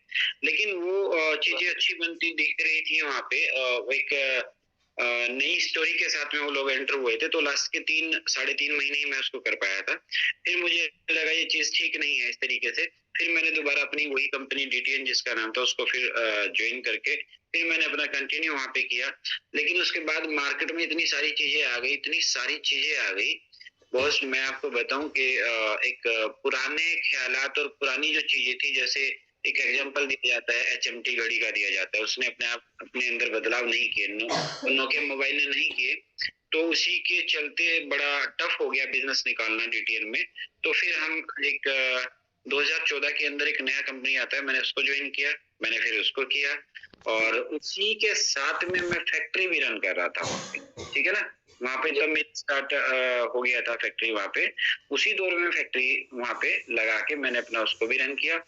लेकिन वो चीजें अच्छी बनती दिख रही थी वहां पे। एक नई स्टोरी के साथ में वो लोग एंटर हुए थे, तो लास्ट के 3-3.5 महीने ही मैं उसको कर पाया था। फिर मुझे लगा ये चीज ठीक नहीं है इस तरीके से। फिर मैंने दोबारा अपनी वही कंपनी डीटीएन जिसका नाम था उसको फिर ज्वाइन करके फिर मैंने अपना कंटिन्यू वहां पे किया। लेकिन उसके बाद मार्केट में इतनी सारी चीजें आ गई, इतनी सारी चीजें आ गई बॉस, मैं आपको बताऊं कि एक पुराने ख्यालात और पुरानी जो चीजें थी, जैसे एक एग्जांपल दिया जाता है एचएमटी घड़ी का दिया जाता है, उसने अपने अंदर बदलाव नहीं किए, नोकिया मोबाइल ने नहीं किए, तो उसी के चलते बड़ा टफ हो गया बिजनेस निकालना डीटीएन में। तो फिर हम एक 2014 के अंदर एक नया कंपनी आता है, मैंने उसको ज्वाइन किया, मैंने फिर उसको किया और उसी के साथ में मैं फैक्ट्री भी रन कर रहा था, ठीक है ना। वहां पे जब मेरा स्टार्ट हो गया था फैक्ट्री, वहां पे उसी दौर में फैक्ट्री वहां पे लगा के मैंने अपना उसको भी रन किया।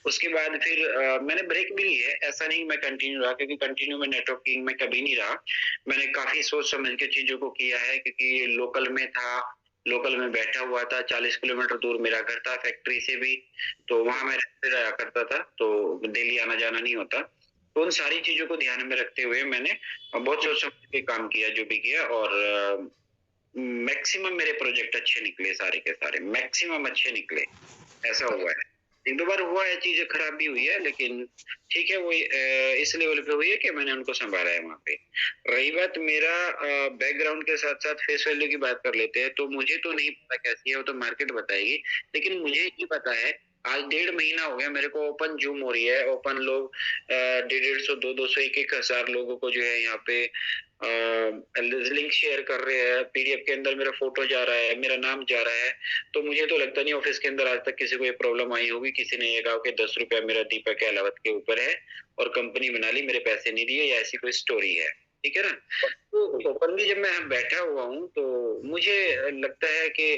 उसके बाद फिर मैंने ब्रेक भी ली है, ऐसा नहीं मैं कंटिन्यू रहा, क्योंकि कंटिन्यू में नेटवर्किंग में कभी नहीं रहा। मैंने काफी सोच समझ के चीजों को किया है, क्योंकि लोकल में था, लोकल में बैठा हुआ था, 40 किलोमीटर दूर मेरा घर था फैक्ट्री से भी, तो वहां मैं रहते रहा करता था, तो डेली आना जाना नहीं होता। तो उन सारी चीजों को ध्यान में रखते हुए मैंने बहुत सोच समझ के काम किया जो भी किया, और मैक्सिमम मेरे प्रोजेक्ट अच्छे निकले, सारे के सारे मैक्सिमम अच्छे निकले। ऐसा हुआ है, एक दो बार हुआ है चीजें खराब भी हुई है, लेकिन ठीक है, वो इस लेवल पे हुई है कि मैंने उनको संभाला है वहां पे। रही बात मेरा बैकग्राउंड के साथ साथ फेस वैल्यू की बात कर लेते हैं, तो मुझे तो नहीं पता कैसी है, वो तो मार्केट बताएगी, लेकिन मुझे ये पता है आज 1.5 महीना हो गया मेरे को ओपन जूम हो रही है, ओपन लोग 150, 200, 1,000 लोगों को जो है यहाँ पे लिंक शेयर कर रहे हैं, पीडीएफ के अंदर मेरा फोटो जा रहा है, मेरा नाम जा रहा है। तो मुझे तो लगता नहीं ऑफिस के अंदर आज तक किसी को ये प्रॉब्लम आई होगी, किसी ने ये कहा कि 10 रुपया मेरा दीपक अहलावत के ऊपर है और कंपनी बना ली, मेरे पैसे नहीं दिए, या ऐसी कोई स्टोरी है, ठीक है ना। तो ओपनली जब मैं बैठा हुआ हूँ तो मुझे लगता है कि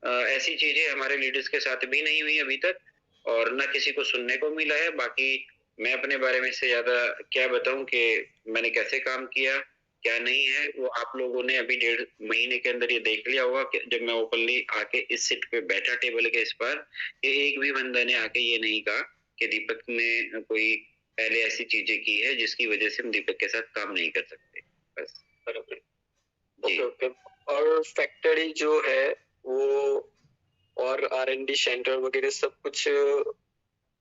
ऐसी चीजें हमारे लीडर्स के साथ भी नहीं हुई अभी तक, और ना किसी को सुनने को मिला है। बाकी मैं अपने बारे में से ज्यादा क्या बताऊं कि मैंने कैसे काम किया क्या नहीं है, वो आप लोगों ने अभी 1.5 महीने के अंदर ये देख लिया होगा कि जब मैं ओपनली आके इस सीट पे बैठा टेबल के इस पर, कि एक भी बंदा ने आके ये नहीं कहा कि दीपक ने कोई पहले ऐसी चीजें की है जिसकी वजह से हम दीपक के साथ काम नहीं कर सकते, बस। ओके। और फैक्ट्री जो है वो और R&D सेंटर वगैरह सब कुछ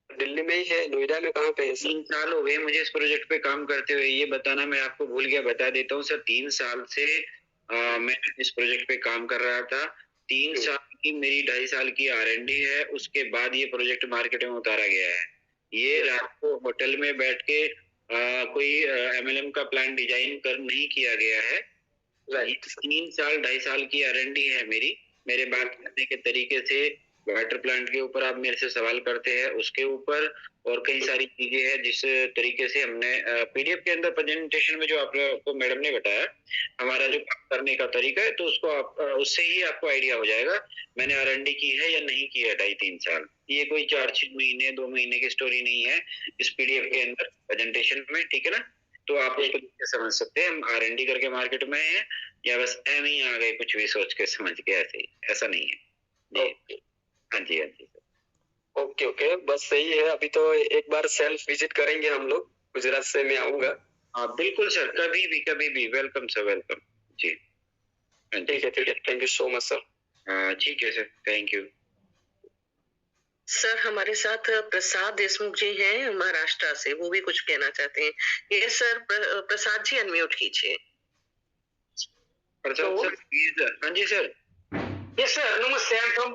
दिल्ली में ही है, नोएडा में कहाँ पे है सर? 3 साल हो गए मुझे इस प्रोजेक्ट पे काम करते हुए, ये बताना मैं आपको भूल गया, बता देता हूँ सर। 3 साल से मैं इस प्रोजेक्ट पे काम कर रहा था। 3 साल की मेरी 2.5 साल की R&D है, उसके बाद ये प्रोजेक्ट मार्केट में उतारा गया है। ये रात को होटल में बैठ के कोई MLM का प्लान डिजाइन कर नहीं किया गया है। 3 साल 2.5 साल की R&D है मेरी। मेरे बात करने के तरीके से, वाटर प्लांट के ऊपर आप मेरे से सवाल करते हैं उसके ऊपर, और कई सारी चीजें हैं जिस तरीके से हमने पीडीएफ के अंदर प्रेजेंटेशन में जो आपको मैडम ने बताया हमारा जो काम करने का तरीका है, तो उसको आप उससे ही आपको आइडिया हो जाएगा मैंने R&D की है या नहीं की है 2.5-3 साल। ये कोई 4-6 महीने 2 महीने की स्टोरी नहीं है इस पीडीएफ के अंदर प्रेजेंटेशन में, ठीक है ना। तो आप उसको समझ सकते हैं हम R&D करके मार्केट में हैं या बस एम ही आ गए कुछ भी सोच के समझ के, ऐसे ही, ऐसा नहीं है जी। हाँ जी, हाँ जी। ओके, बस सही है। अभी तो एक बार सेल्फ विजिट करेंगे हम लोग, गुजरात से मैं आऊंगा। हाँ बिल्कुल सर, कभी भी वेलकम सर, वेलकम जी। ठीक है, thank you so much sir. हाँ ठीक है सर, थैंक यू। सर हमारे साथ प्रसाद देशमुख जी हैं महाराष्ट्र से, वो भी कुछ कहना चाहते हैं। ये सर प्रसाद जी अनम्यूट कीजिए। प्रसाद सर प्लीज। हाँ जी सर। यस सर, नमस्ते। I am from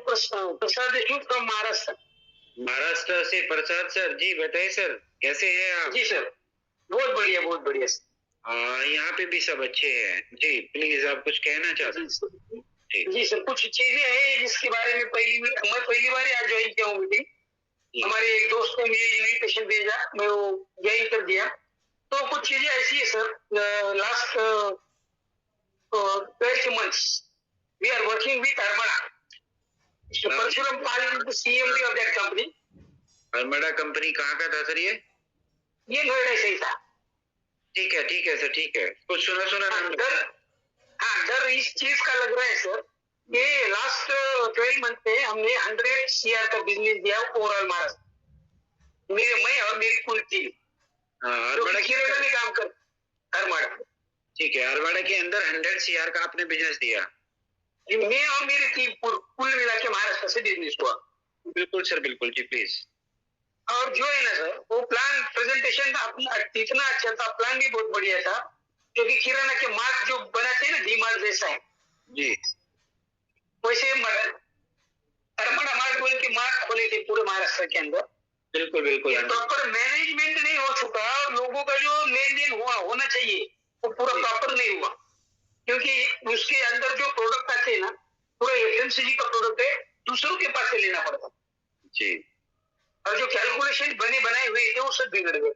Prasad Deshmukh from Maharashtra. Maharashtra से प्रसाद सर जी, बताइए सर कैसे हैं आप? जी सर, बहुत बढ़िया, बहुत बढ़िया सर। यहाँ पे भी सब अच्छे हैं जी। प्लीज आप कुछ कहना चाहते हैं? जी सर, कुछ चीजें हैं जिसके बारे में मैं पहली बार आज ज्वाइन किया हूँ मीटिंग। हमारे एक दोस्त ने मुझे इन्विटेशन भेजा, मैं वो ज्वाइन कर दिया। तो कुछ चीजें ऐसी है sir, last 12 months we are working with Armada. Mr. Parsuram Pal is the CMD of that company. Armada company कहाँ का था सर ये? ये नोएडा से ही था। ठीक है सर, ठीक है। कुछ सुना नाम। डर इस चीज का लग रहा है सर, ये लास्ट 12 मंथ में हमने 100 CR का बिजनेस दिया ओवरऑल महाराष्ट्र, मैं और मेरी पूरी टीम। अरमड़ा किराना में काम कर अरमड़ा। ठीक है, अरमड़ा के अंदर 100 CR का आपने बिजनेस दिया। मैं और मेरी टीम कुल मिला के महाराष्ट्र से बिजनेस हुआ। बिल्कुल सर, बिल्कुल जी, प्लीज। और जो है ना सर, वो प्लान प्रेजेंटेशन इतना अच्छा था, प्लान भी बहुत बढ़िया था, क्योंकि किराना के मार्क जो बनाते हैं ना, डी-मार्ट जैसा है जी, वैसे अरमड़ा मार्ट बोल के मार्ट खोले थे पूरे महाराष्ट्र के अंदर। बिल्कुल। प्रॉपर मैनेजमेंट नहीं हो चुका और लोगों का जो लेन देन होना चाहिए वो पूरा प्रॉपर नहीं हुआ, क्योंकि उसके अंदर जो प्रोडक्ट आते हैं ना, पूरा FMCG का प्रोडक्ट है, दूसरों के पास से लेना पड़ता जी। और जो कैलकुलेशन बनाए हुए थे वो सब बिगड़ गए।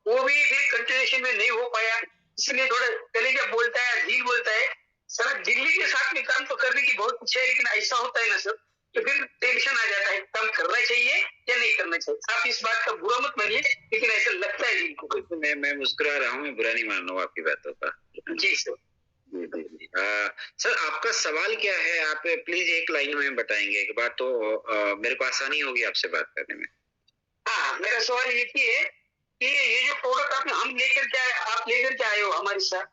वो भी फिर कंटिन्यूएशन में नहीं हो पाया, इसलिए थोड़ा कलेजा बोलता है, दिल बोलता है। सर दिल्ली के साथ में काम तो करने की बहुत इच्छा है, लेकिन ऐसा होता है ना सर, तो फिर टेंशन आ जाता है, काम करना चाहिए या नहीं करना चाहिए। आप इस बात का बुरा मत मानिए, लेकिन ऐसा लगता है दिल को। मैं मुस्कुरा रहा हूँ, मैं बुरा नहीं मान रहा हूँ आपकी बातों का। जी सर। सर आपका सवाल क्या है, आप प्लीज एक लाइन में बताएंगे एक बार, तो मेरे को आसानी होगी आपसे बात करने में। हाँ, मेरा सवाल ये है कि ये जो प्रोडक्ट आप लेकर के आए हो हमारे साथ,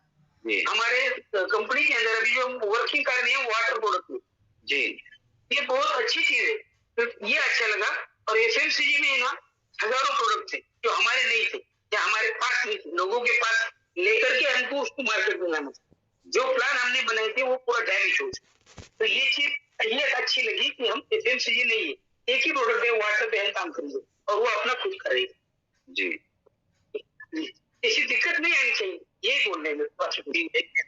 हमारे कंपनी के अंदर अभी जो वर्किंग कर रही है वाटर प्रोडक्ट में जी, ये बहुत अच्छी चीज है, तो ये अच्छा लगा। और FMCG में ना हजारों प्रोडक्ट थे जो हमारे नहीं थे या हमारे पास नहीं थे, लोगों के पास लेकर के हमको उसको मार्केट में लाना था। जो प्लान हमने बनाए थे वो पूरा डैमेज हो गया। तो ये चीज ये अच्छी लगी कि हम FMCG नहीं है, एक ही प्रोडक्ट है, वाटर पे हम काम करेंगे और वो अपना खुद करेगा जी। ऐसी दिक्कत नहीं आनी चाहिए, यही बोलने में।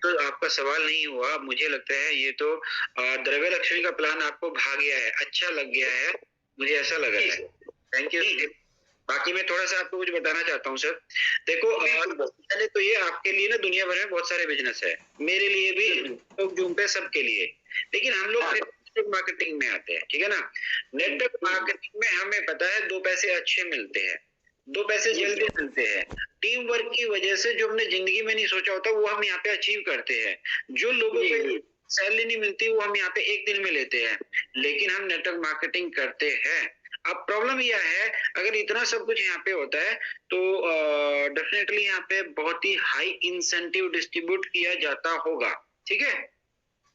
तो आपका सवाल नहीं हुआ, मुझे लगता है ये तो द्रव्य लक्ष्मी का प्लान आपको भा गया है, अच्छा लग गया है, मुझे ऐसा लगा है। Thank you. बाकी मैं थोड़ा सा आपको कुछ बताना चाहता हूँ सर। देखो पहले तो ये आपके लिए ना दुनिया भर में बहुत सारे बिजनेस है, मेरे लिए भी, लोग जूम पे सबके लिए, लेकिन हम लोग नेटवर्क मार्केटिंग में आते हैं, ठीक है ना। नेटवर्क मार्केटिंग में हमें पता है 2 पैसे अच्छे मिलते हैं, 2 पैसे जल्दी मिलते हैं। टीम वर्क की वजह से जो हमने जिंदगी में नहीं सोचा होता वो हम यहाँ पे अचीव करते हैं। जो लोगों को सैलरी नहीं मिलती वो हम यहाँ पे 1 दिन में लेते हैं, लेकिन हम नेटवर्क मार्केटिंग करते हैं। अब प्रॉब्लम यह है, अगर इतना सब कुछ यहाँ पे होता है तो डेफिनेटली यहाँ पे बहुत ही हाई इंसेंटिव डिस्ट्रीब्यूट किया जाता होगा, ठीक है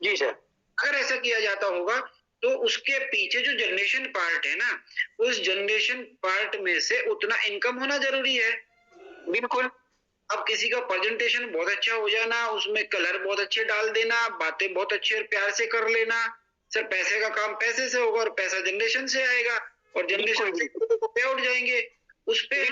जी सर। अगर ऐसा किया जाता होगा तो उसके पीछे जो जनरेशन पार्ट है ना, उस जनरेशन पार्ट में से उतना इनकम होना जरूरी है। बिल्कुल। अब किसी का प्रेजेंटेशन बहुत अच्छा हो जाना, उसमें कलर बहुत अच्छे डाल देना, बातें बहुत अच्छे और प्यार से कर लेना, सर पैसे का काम पैसे से होगा और पैसा जनरेशन से आएगा और जनरेशन पे उठ जाएंगे, उस पे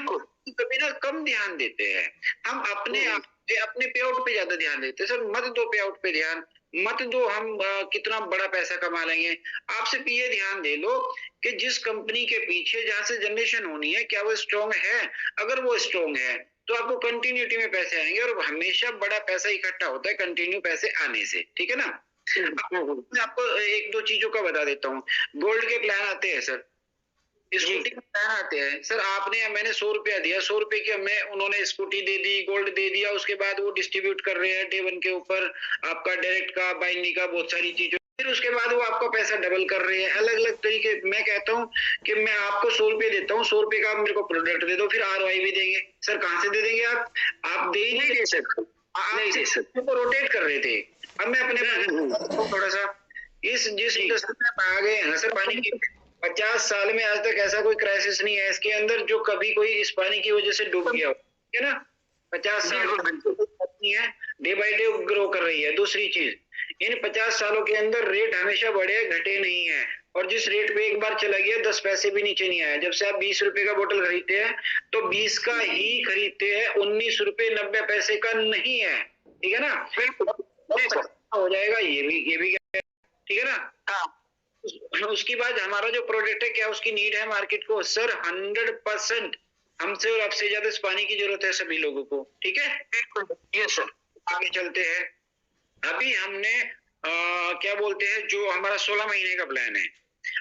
कभी ना कम ध्यान देते हैं हम, अपने पे आउट पे ज्यादा ध्यान देते हैं। सर मत दो पे आउट पे ध्यान, मत दो हम कितना बड़ा पैसा कमा लेंगे। आप सिर्फ ये ध्यान दे लो कि जिस कंपनी के पीछे जहां से जनरेशन होनी है क्या वो स्ट्रॉन्ग है। अगर वो स्ट्रॉन्ग है तो आपको कंटिन्यूटी में पैसे आएंगे और हमेशा बड़ा पैसा इकट्ठा होता है कंटिन्यू पैसे आने से, ठीक है ना। मैं आपको 1-2 चीजों का बता देता हूँ। गोल्ड के प्लान आते हैं सर, स्कूटी के प्लान आते हैं सर। मैंने 100 रुपया दिया, 100 रुपए की हमें उन्होंने स्कूटी दे दी, गोल्ड दे दिया, उसके बाद वो डिस्ट्रीब्यूट कर रहे हैं डे 1 के ऊपर आपका डायरेक्ट का, बाइंडी का, बहुत सारी चीजों, फिर उसके बाद वो आपका पैसा डबल कर रहे हैं अलग अलग तरीके। मैं कहता हूँ कि मैं आपको 100 रुपये देता हूँ, 100 रुपये का आप मेरे को प्रोडक्ट दे दो, फिर ROI भी देंगे। सर कहाँ से दे देंगे आप दे ही नहीं दे सकते, आप रोटेट कर रहे थे। अब मैं अपने थोड़ा सा जिस इंडस्ट्री में आ गए हैं ना सर, 50 साल में आज तक ऐसा कोई क्राइसिस नहीं है इसके अंदर जो कभी कोई इस पानी की वजह से डूब गया हो, ठीक है ना। 50 साल नहीं है, डे बाय डे ग्रो कर रही है। दूसरी चीज, इन 50 सालों के अंदर रेट हमेशा बढ़े घटे नहीं है, और जिस रेट पे एक बार चला गया 10 पैसे भी नीचे नहीं आया। जब से आप 20 रुपए का बोतल खरीदते हैं तो 20 का ही खरीदते हैं, 19 रुपए 90 पैसे का नहीं है, ठीक है ना। बिल्कुल हो जाएगा, ये भी ठीक है ना। उसके बाद हमारा जो प्रोडक्ट है, क्या उसकी नीड है मार्केट को? सर 100% हमसे और आपसे ज्यादा इस पानी की जरूरत है सभी लोगों को, ठीक है। बिल्कुल ये सर। आगे चलते हैं। अभी हमने क्या बोलते हैं, जो हमारा 16 महीने का प्लान है,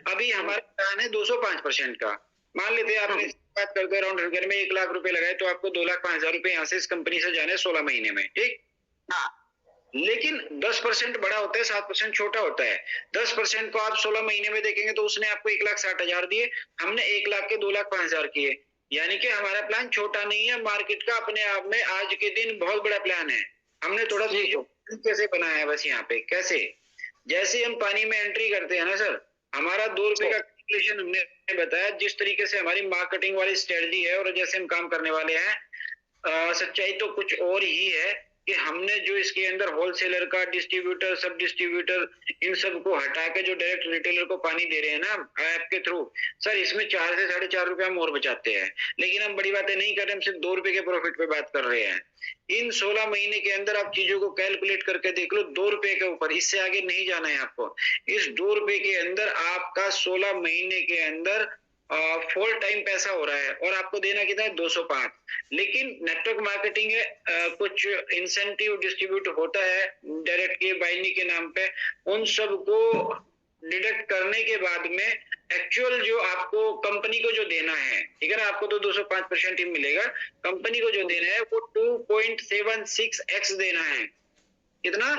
अभी हमारा प्लान है 205% का। मान लेते हैं आपने बात करते राउंड फिगर में 1 लाख रुपए लगाए, तो आपको 2,05,000 रुपए यहाँ से इस कंपनी से जाने 16 महीने में, ठीक। हाँ, लेकिन 10% बड़ा होता है, 7% छोटा होता है। 10% को आप 16 महीने में देखेंगे तो उसने आपको 1,60,000 दिए, हमने 1 लाख के 2,05,000 किए। यानी कि हमारा प्लान छोटा नहीं है, मार्केट का अपने आप में आज के दिन बहुत बड़ा प्लान है। हमने थोड़ा कैसे बनाया है बस यहाँ पे, कैसे, जैसे हम पानी में एंट्री करते हैं ना सर, हमारा 2 रुपए का कैलकुलेशन हमने बताया, जिस तरीके से हमारी मार्केटिंग वाली स्ट्रेटजी है और जैसे हम काम करने वाले हैं, सच्चाई तो कुछ और ही है कि हमने जो इसके अंदर होलसेलर का, डिस्ट्रीब्यूटर, सब डिस्ट्रीब्यूटर, इन सब को हटा के जो डायरेक्ट रिटेलर को पानी दे रहे हैं ना ऐप के थ्रू, सर इसमें 4 से 4.5 रुपए हम और बचाते हैं। लेकिन हम बड़ी बातें नहीं कर रहे, हम सिर्फ 2 रुपए के प्रॉफिट पे बात कर रहे हैं। इन 16 महीने के अंदर आप चीजों को कैलकुलेट करके देख लो, 2 रुपए के ऊपर, इससे आगे नहीं जाना है आपको। इस 2 रुपए के अंदर आपका 16 महीने के अंदर फुल टाइम पैसा हो रहा है, और आपको देना कितना है? 205। लेकिन नेटवर्क मार्केटिंग है, कुछ इंसेंटिव डिस्ट्रीब्यूट होता है डायरेक्ट के बाइंडिंग के नाम पे, उन सब को डिडक्ट करने के बाद में एक्चुअल जो आपको कंपनी को जो देना है, ठीक है ना, आपको तो 205% ही मिलेगा, कंपनी को जो देना है वो 2.76x देना है। कितना?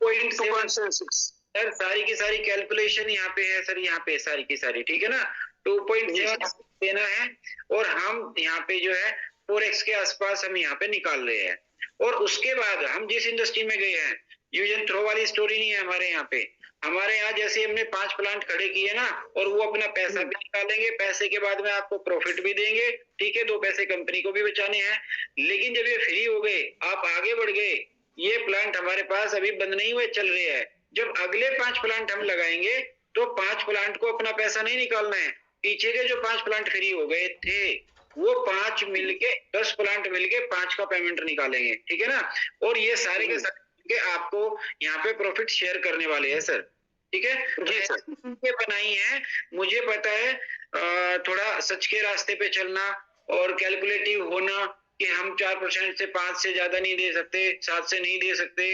2.76। सर सारी की सारी कैलकुलेशन यहाँ पे है सर, यहाँ पे सारी की सारी, ठीक है ना। 2.7 देना है, और हम यहाँ पे जो है 4x के आसपास हम यहाँ पे निकाल रहे हैं। और उसके बाद हम जिस इंडस्ट्री में गए हैं, यूज एंड थ्रो वाली स्टोरी नहीं है हमारे यहाँ पे। हमारे यहाँ जैसे हमने 5 प्लांट खड़े किए ना, और वो अपना पैसा भी निकालेंगे, पैसे के बाद में आपको प्रॉफिट भी देंगे, ठीक है, 2 पैसे कंपनी को भी बचाने हैं। लेकिन जब ये फ्री हो गए, आप आगे बढ़ गए, ये प्लांट हमारे पास अभी बंद नहीं हुए, चल रहे हैं। जब अगले 5 प्लांट हम लगाएंगे तो 5 प्लांट को अपना पैसा नहीं निकालना है, पीछे के जो 5 प्लांट फ्री हो गए थे वो 5 मिलके 10 प्लांट मिलके 5 का पेमेंट निकालेंगे, ठीक है ना। और ये सारे के सारे आपको यहाँ पे प्रॉफिट शेयर करने वाले हैं सर, ठीक है जी सर। ये बनाई है, मुझे पता है थोड़ा सच के रास्ते पे चलना और कैलकुलेटिव होना कि हम 4% से 5 से ज्यादा नहीं दे सकते, 7 से नहीं दे सकते,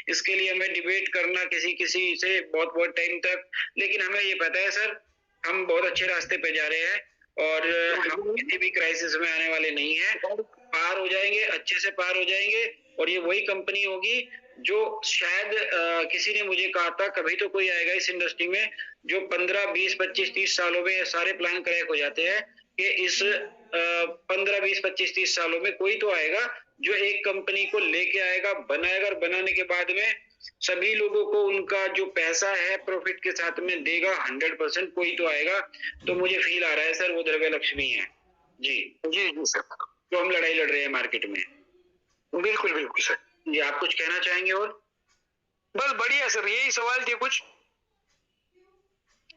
इसके लिए हमें डिबेट करना किसी से बहुत बहुत टाइम तक। लेकिन हमें ये पता है सर, हम बहुत अच्छे रास्ते पे जा रहे हैं, और हम किसी भी क्राइसिस में आने वाले नहीं है, पार हो जाएंगे, अच्छे से पार हो जाएंगे। और ये वही कंपनी होगी जो शायद किसी ने मुझे कहा था, कभी तो कोई आएगा इस इंडस्ट्री में जो 15, 20, 25, 30 सालों में सारे प्लान क्रैक हो जाते हैं, कि इस 15, 20, 25, 30 सालों में कोई तो आएगा जो एक कंपनी को लेके आएगा, बनाएगा, और बनाने के बाद में सभी लोगों को उनका जो पैसा है प्रॉफिट के साथ में देगा। 100% कोई तो आएगा। तो मुझे फील आ रहा है सर, वो द्रव्य लक्ष्मी है जी जी जी सर, जो हम लड़ाई लड़ रहे हैं मार्केट में। बिल्कुल बिल्कुल सर जी। आप कुछ कहना चाहेंगे? और बस बढ़िया सर, यही सवाल थे कुछ।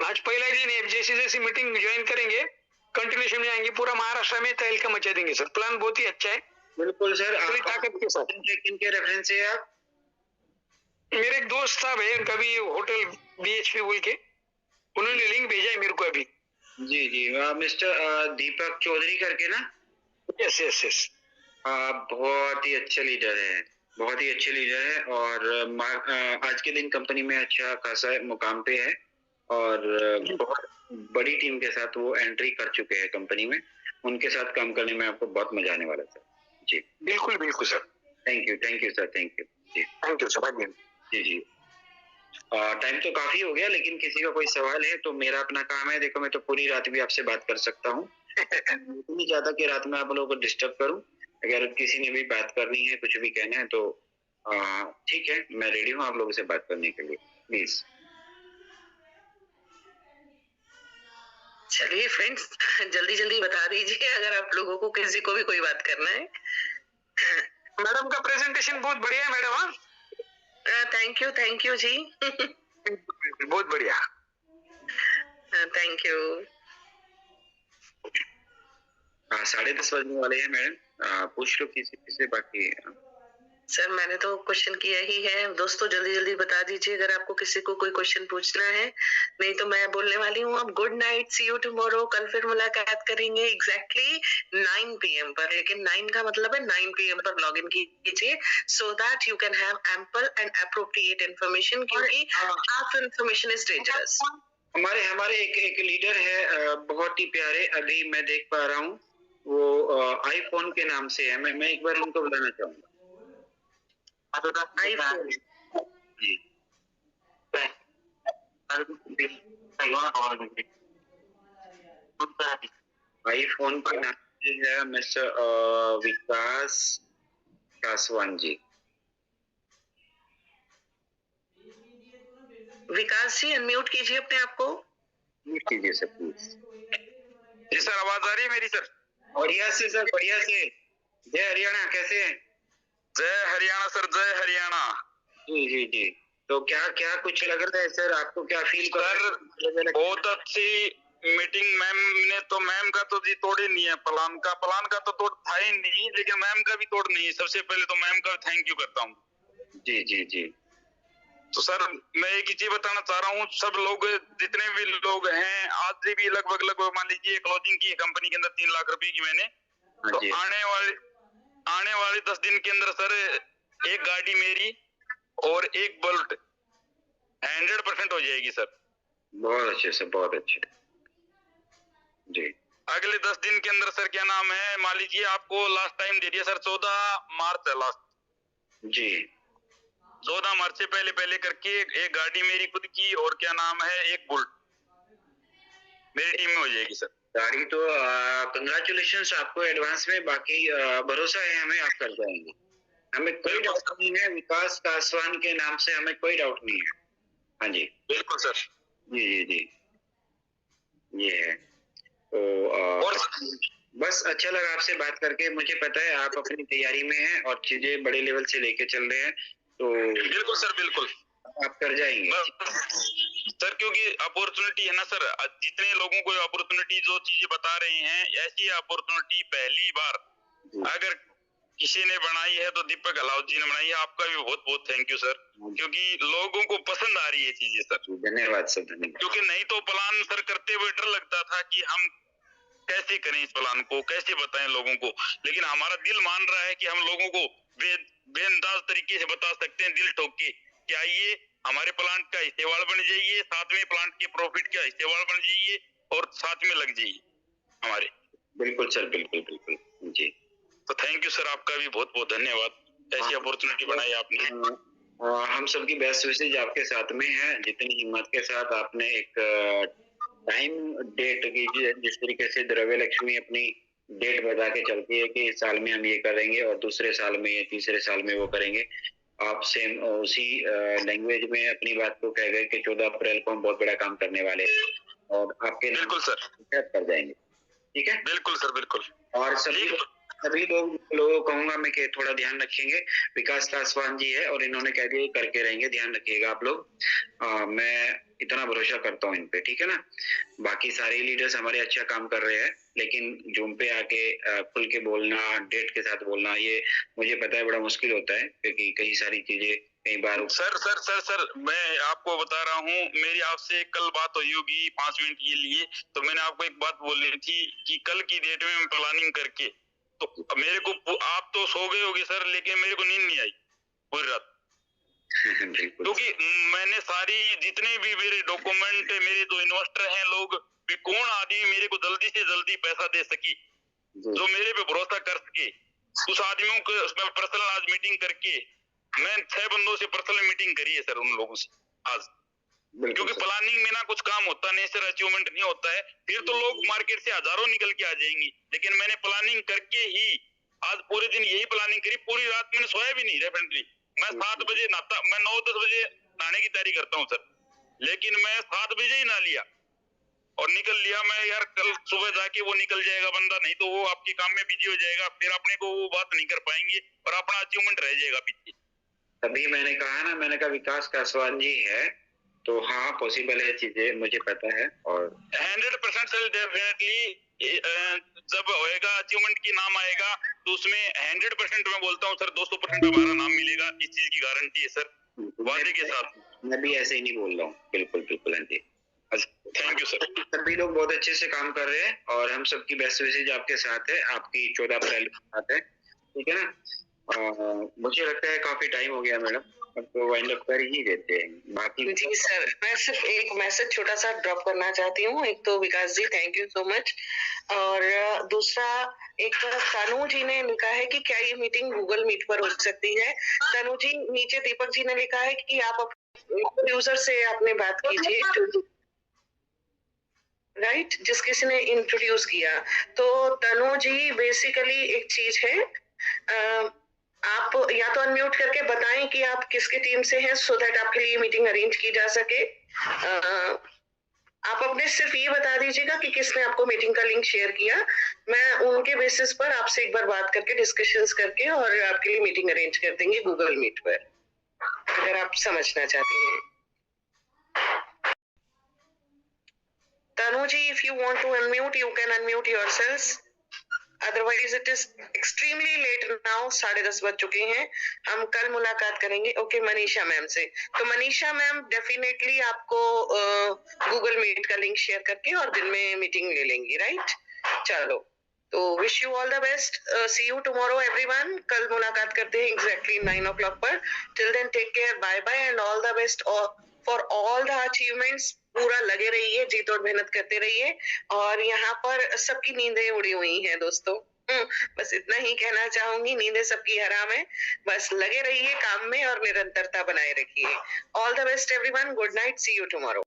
आज पहला दिन है, जैसे जैसे मीटिंग ज्वाइन करेंगे कंटिन्यूशन में आएंगे, पूरा महाराष्ट्र में तहलका मचा देंगे सर। प्लान बहुत ही अच्छा है। बिल्कुल सर, पूरी ताकत के साथ। किनके रेफरेंस से आप? मेरे एक दोस्त साहब है, कभी होटल BHP बोल के, उन्होंने लिंक भेजा है मेरे को अभी। जी जी, मिस्टर दीपक चौधरी करके ना? Yes yes yes. बहुत ही अच्छे लीडर है, बहुत ही अच्छे लीडर है, और आज के दिन कंपनी में अच्छा खासा मुकाम पे है, और बहुत बड़ी टीम के साथ वो एंट्री कर चुके हैं कंपनी में। उनके साथ काम करने में आपको बहुत मजा आने वाला सर जी। बिल्कुल बिल्कुल sir. Thank you sir, thank you जी। Thank you sir. जी जी, टाइम तो काफी हो गया, लेकिन किसी का कोई सवाल है तो मेरा अपना काम है, देखो मैं तो पूरी रात भी आपसे बात कर सकता हूँ। इतनी ज्यादा कि रात में आप लोगों को डिस्टर्ब करूं। अगर किसी ने भी बात करनी है, कुछ भी कहना है तो ठीक है, मैं रेडी हूँ आप लोगों से बात करने के लिए, प्लीज। चलिए फ्रेंड्स, जल्दी जल्दी बता दीजिए अगर आप लोगों को किसी को भी कोई बात करना है। मैडम का प्रेजेंटेशन बहुत बढ़िया है मैडम। हाँ, थैंक यू जी। बहुत बढ़िया। Thank you. 10:30 बजने वाले हैं मैडम, पूछ लो किसी से बाकी। सर मैंने तो क्वेश्चन किया ही है। दोस्तों जल्दी जल्दी बता दीजिए अगर आपको किसी को कोई क्वेश्चन पूछना है, नहीं तो मैं बोलने वाली हूँ। अब good night, see you tomorrow. कल फिर मुलाकात करेंगे एग्जैक्टली 9 PM पर, लेकिन 9 का मतलब है 9 PM पर लॉग इन कीजिए so that you can have ample and appropriate information, क्योंकि हाफ इन्फॉर्मेशन इज डेंजरस। हमारे एक लीडर है, बहुत ही प्यारे, अभी मैं देख पा रहा हूँ, वो आईफोन के नाम से है। मैं एक बार उनको बुलाना चाहूंगा। आईफोन जी। आईफोन के नाम से है मिस्टर विकास कासवान जी। विकास जी अनम्यूट कीजिए अपने आप को। कीजिए सर प्लीज। जी सर, आवाज आ रही है मेरी सर? बढ़िया से सर, बढ़िया से। जय हरियाणा, कैसे हैं? जय हरियाणा सर, जय हरियाणा। जी जी जी। तो क्या कुछ लग रहा है सर, आपको क्या फील कर रहे हैं? बहुत अच्छी मीटिंग। मैम का तो जी तोड़ ही नहीं है। प्लान का तो तोड़ था ही नहीं, लेकिन मैम का भी तोड़ नहीं है। सबसे पहले तो मैम का थैंक यू करता हूँ। जी जी जी। तो सर मैं एक ही चीज बताना चाह रहा हूँ, सब लोग जितने भी लोग हैं, आज भी लगभग मान लीजिए क्लोजिंग की कंपनी के अंदर 3 लाख रुपए की मैंने, तो आने वाले 10 दिन के अंदर सर एक गाड़ी मेरी और एक बुलेट 100% हो जाएगी सर। बहुत अच्छे सर, बहुत अच्छे जी। अगले 10 दिन के अंदर सर क्या नाम है, मान लीजिए आपको लास्ट टाइम दे दिया सर 14 मार्च है लास्ट जी। 14 मार्च से पहले करके एक गाड़ी मेरी खुद की और क्या नाम है एक बुलेट मेरी टीम में हो जाएगी सर। गाड़ी तो कंग्रेचुलेशन आपको एडवांस में। बाकी भरोसा है हमें, आप कर जाएंगे, हमें कोई डाउट नहीं है। विकास कासवान के नाम से हमें कोई डाउट नहीं है। हाँ जी बिल्कुल सर। जी जी जी, ये है। तो और बस अच्छा लगा आपसे बात करके। मुझे पता है आप अपनी तैयारी में हैं और चीजें बड़े लेवल से लेके चल रहे हैं, तो बिल्कुल सर, बिल्कुल आप कर जाएंगे सर, क्योंकि अपॉर्चुनिटी है ना सर। जितने लोगों को अपॉर्चुनिटी जो चीजें बता रहे हैं, ऐसी अपॉर्चुनिटी पहली बार अगर किसी ने बनाई है तो दीपक अलाउद जी ने बनाई है। आपका भी बहुत बहुत थैंक यू सर, क्योंकि लोगों को पसंद आ रही है चीजें सर। धन्यवाद सर, धन्यवाद। क्योंकि नहीं तो प्लान सर करते हुए डर लगता था कि हम कैसे करें इस प्लान को, कैसे बताएं लोगों को, लेकिन हमारा दिल मान रहा है कि हम लोगों को बेअंदाज तरीके से बता सकते हैं, दिल ठोक के कि आइए हमारे प्लांट का हिस्सेवार बन जाइए, साथ में प्लांट के प्रॉफिट का हिस्सेवार बन जाइए और साथ में लग जाइए हमारे। बिल्कुल सर, बिल्कुल बिल्कुल जी। तो थैंक यू सर, आपका भी बहुत बहुत धन्यवाद। ऐसी अपॉर्चुनिटी बनाई आपने। हम सबकी बेस्ट विशेज आपके साथ में है। जितनी हिम्मत के साथ आपने एक टाइम डेट की, जिस तरीके से द्रव्य लक्ष्मी अपनी डेट बता के चलती है कि इस साल में हम ये करेंगे और दूसरे साल में या तीसरे साल में वो करेंगे, आप सेम उसी लैंग्वेज में अपनी बात को कह गए कि 14 अप्रैल को हम बहुत बड़ा काम करने वाले हैं और आपके बिल्कुल सर कर जाएंगे। ठीक है, बिल्कुल सर, बिल्कुल। और सभी लोगों को कहूंगा मैं कि थोड़ा ध्यान रखेंगे। विकास कासवान जी है और इन्होंने कह दिया करके रहेंगे, ध्यान रखिएगा आप लोग। मैं इतना भरोसा करता हूँ इन पे, ठीक है ना। बाकी सारे लीडर्स हमारे अच्छा काम कर रहे हैं, लेकिन जूम पे आके खुल के बोलना, डेट के साथ बोलना, ये मुझे पता है बड़ा मुश्किल होता है, क्योंकि कई सारी चीजें कई बार। सर मैं आपको बता रहा हूँ, मेरी आपसे कल बात हुई होगी 5 मिनट के लिए, तो मैंने आपको एक बात बोली थी कि कल की डेट में मैं प्लानिंग करके, तो मेरे को आप तो सो गए होगे सर, लेकिन मेरे को नींद नहीं आई पूरी रात। क्योंकि मैंने सारी जितने भी मेरे डॉक्यूमेंट, मेरे जो इन्वेस्टर हैं लोग भी, कौन आदमी मेरे को जल्दी से जल्दी पैसा दे सकी, जो मेरे पे भरोसा कर सके, उस आदमियों को उसमें पर्सनल आज मीटिंग करके मैं 6 बंदों से पर्सनल मीटिंग करी है सर उन लोगों से आज। क्योंकि प्लानिंग में ना कुछ काम होता नहीं सर, अचीवमेंट नहीं होता है, फिर तो लोग मार्केट से हजारों निकल के आ जाएंगे, लेकिन मैंने प्लानिंग करके ही आज पूरे दिन यही प्लानिंग करी। पूरी रात मैंने सोया भी नहीं डेफिनेटली। मैं 7 बजे नहाता, मैं 9-10 बजे नहाने की तैयारी करता हूँ सर, लेकिन मैं 7 बजे ही नहा लिया और निकल लिया मैं यार, कल सुबह जाके वो निकल जाएगा बंदा, नहीं तो वो आपके काम में बिजी हो जाएगा, फिर अपने को वो बात नहीं कर पाएंगे और अपना अचीवमेंट रह जाएगा पीछे। तभी मैंने कहा ना, मैंने कहा विकास कासवान जी है तो हाँ पॉसिबल है, चीजें मुझे पता है। और 100% सर डेफिनेटली जब होएगा अचीवमेंट की नाम आएगा तो उसमें 100% मैं बोलता हूँ सर, 200% हमारा नाम मिलेगा, इस चीज की गारंटी है सर, वादे के साथ। मैं भी ऐसे ही नहीं बोल रहा हूँ, बिल्कुल बिल्कुल आंटी। Thank you sir. सभी लोग बहुत अच्छे से काम कर रहे हैं और हम सबकी बेस्ट विशेज आपके साथ है, आपकी 14 अप्रैल के साथ है, ठीक है ना। मुझे लगता है काफी टाइम हो गया मैडम, अब तो वाइंड अप कर ही देते हैं बाकी। जी सर, मैं सिर्फ एक मैसेज छोटा सा ड्रॉप करना चाहती हूँ। एक तो विकास जी थैंक यू सो मच, और दूसरा एक तनु जी ने लिखा है कि क्या ये मीटिंग गूगल मीट पर हो सकती है। तनु जी, नीचे दीपक जी ने लिखा है कि आप अपने यूजर से आपने बात कीजिए, राइट, जिस किसी ने इंट्रोड्यूस किया। तो तनु जी बेसिकली एक चीज है, आप या तो अनम्यूट करके बताएं कि आप किसके टीम से हैं, सो दैट आपके लिए मीटिंग अरेंज की जा सके। आप अपने सिर्फ ये बता दीजिएगा कि किसने आपको मीटिंग का लिंक शेयर किया, मैं उनके बेसिस पर आपसे एक बार बात करके डिस्कशंस करके और आपके लिए मीटिंग अरेंज कर देंगे गूगल मीट पर, अगर आप समझना चाहते हैं। Tanu ji, if you want to unmute, you can unmute yourselves. Otherwise, it is extremely late now. 10:30 बज चुके हैं। हम कल मुलाकात करेंगे। ओके, मनीषा मैम से। तो मनीषा मैम डेफिनेटली आपको गूगल मीट का लिंक शेयर करके और दिन में मीटिंग ले लेंगी, राइट? चलो, तो wish you all the best. See you tomorrow everyone. कल मुलाकात करते हैं एग्जैक्टली 9 o'clock पर। Till then take care, bye bye and all the best for all the achievements. पूरा लगे रहिए, जी तोड़ मेहनत करते रहिए, और यहाँ पर सबकी नींदें उड़ी हुई हैं दोस्तों। बस इतना ही कहना चाहूंगी, नींदें सबकी हराम है। बस लगे रहिए काम में और निरंतरता बनाए रखिए। All the best everyone, good night, see you tomorrow.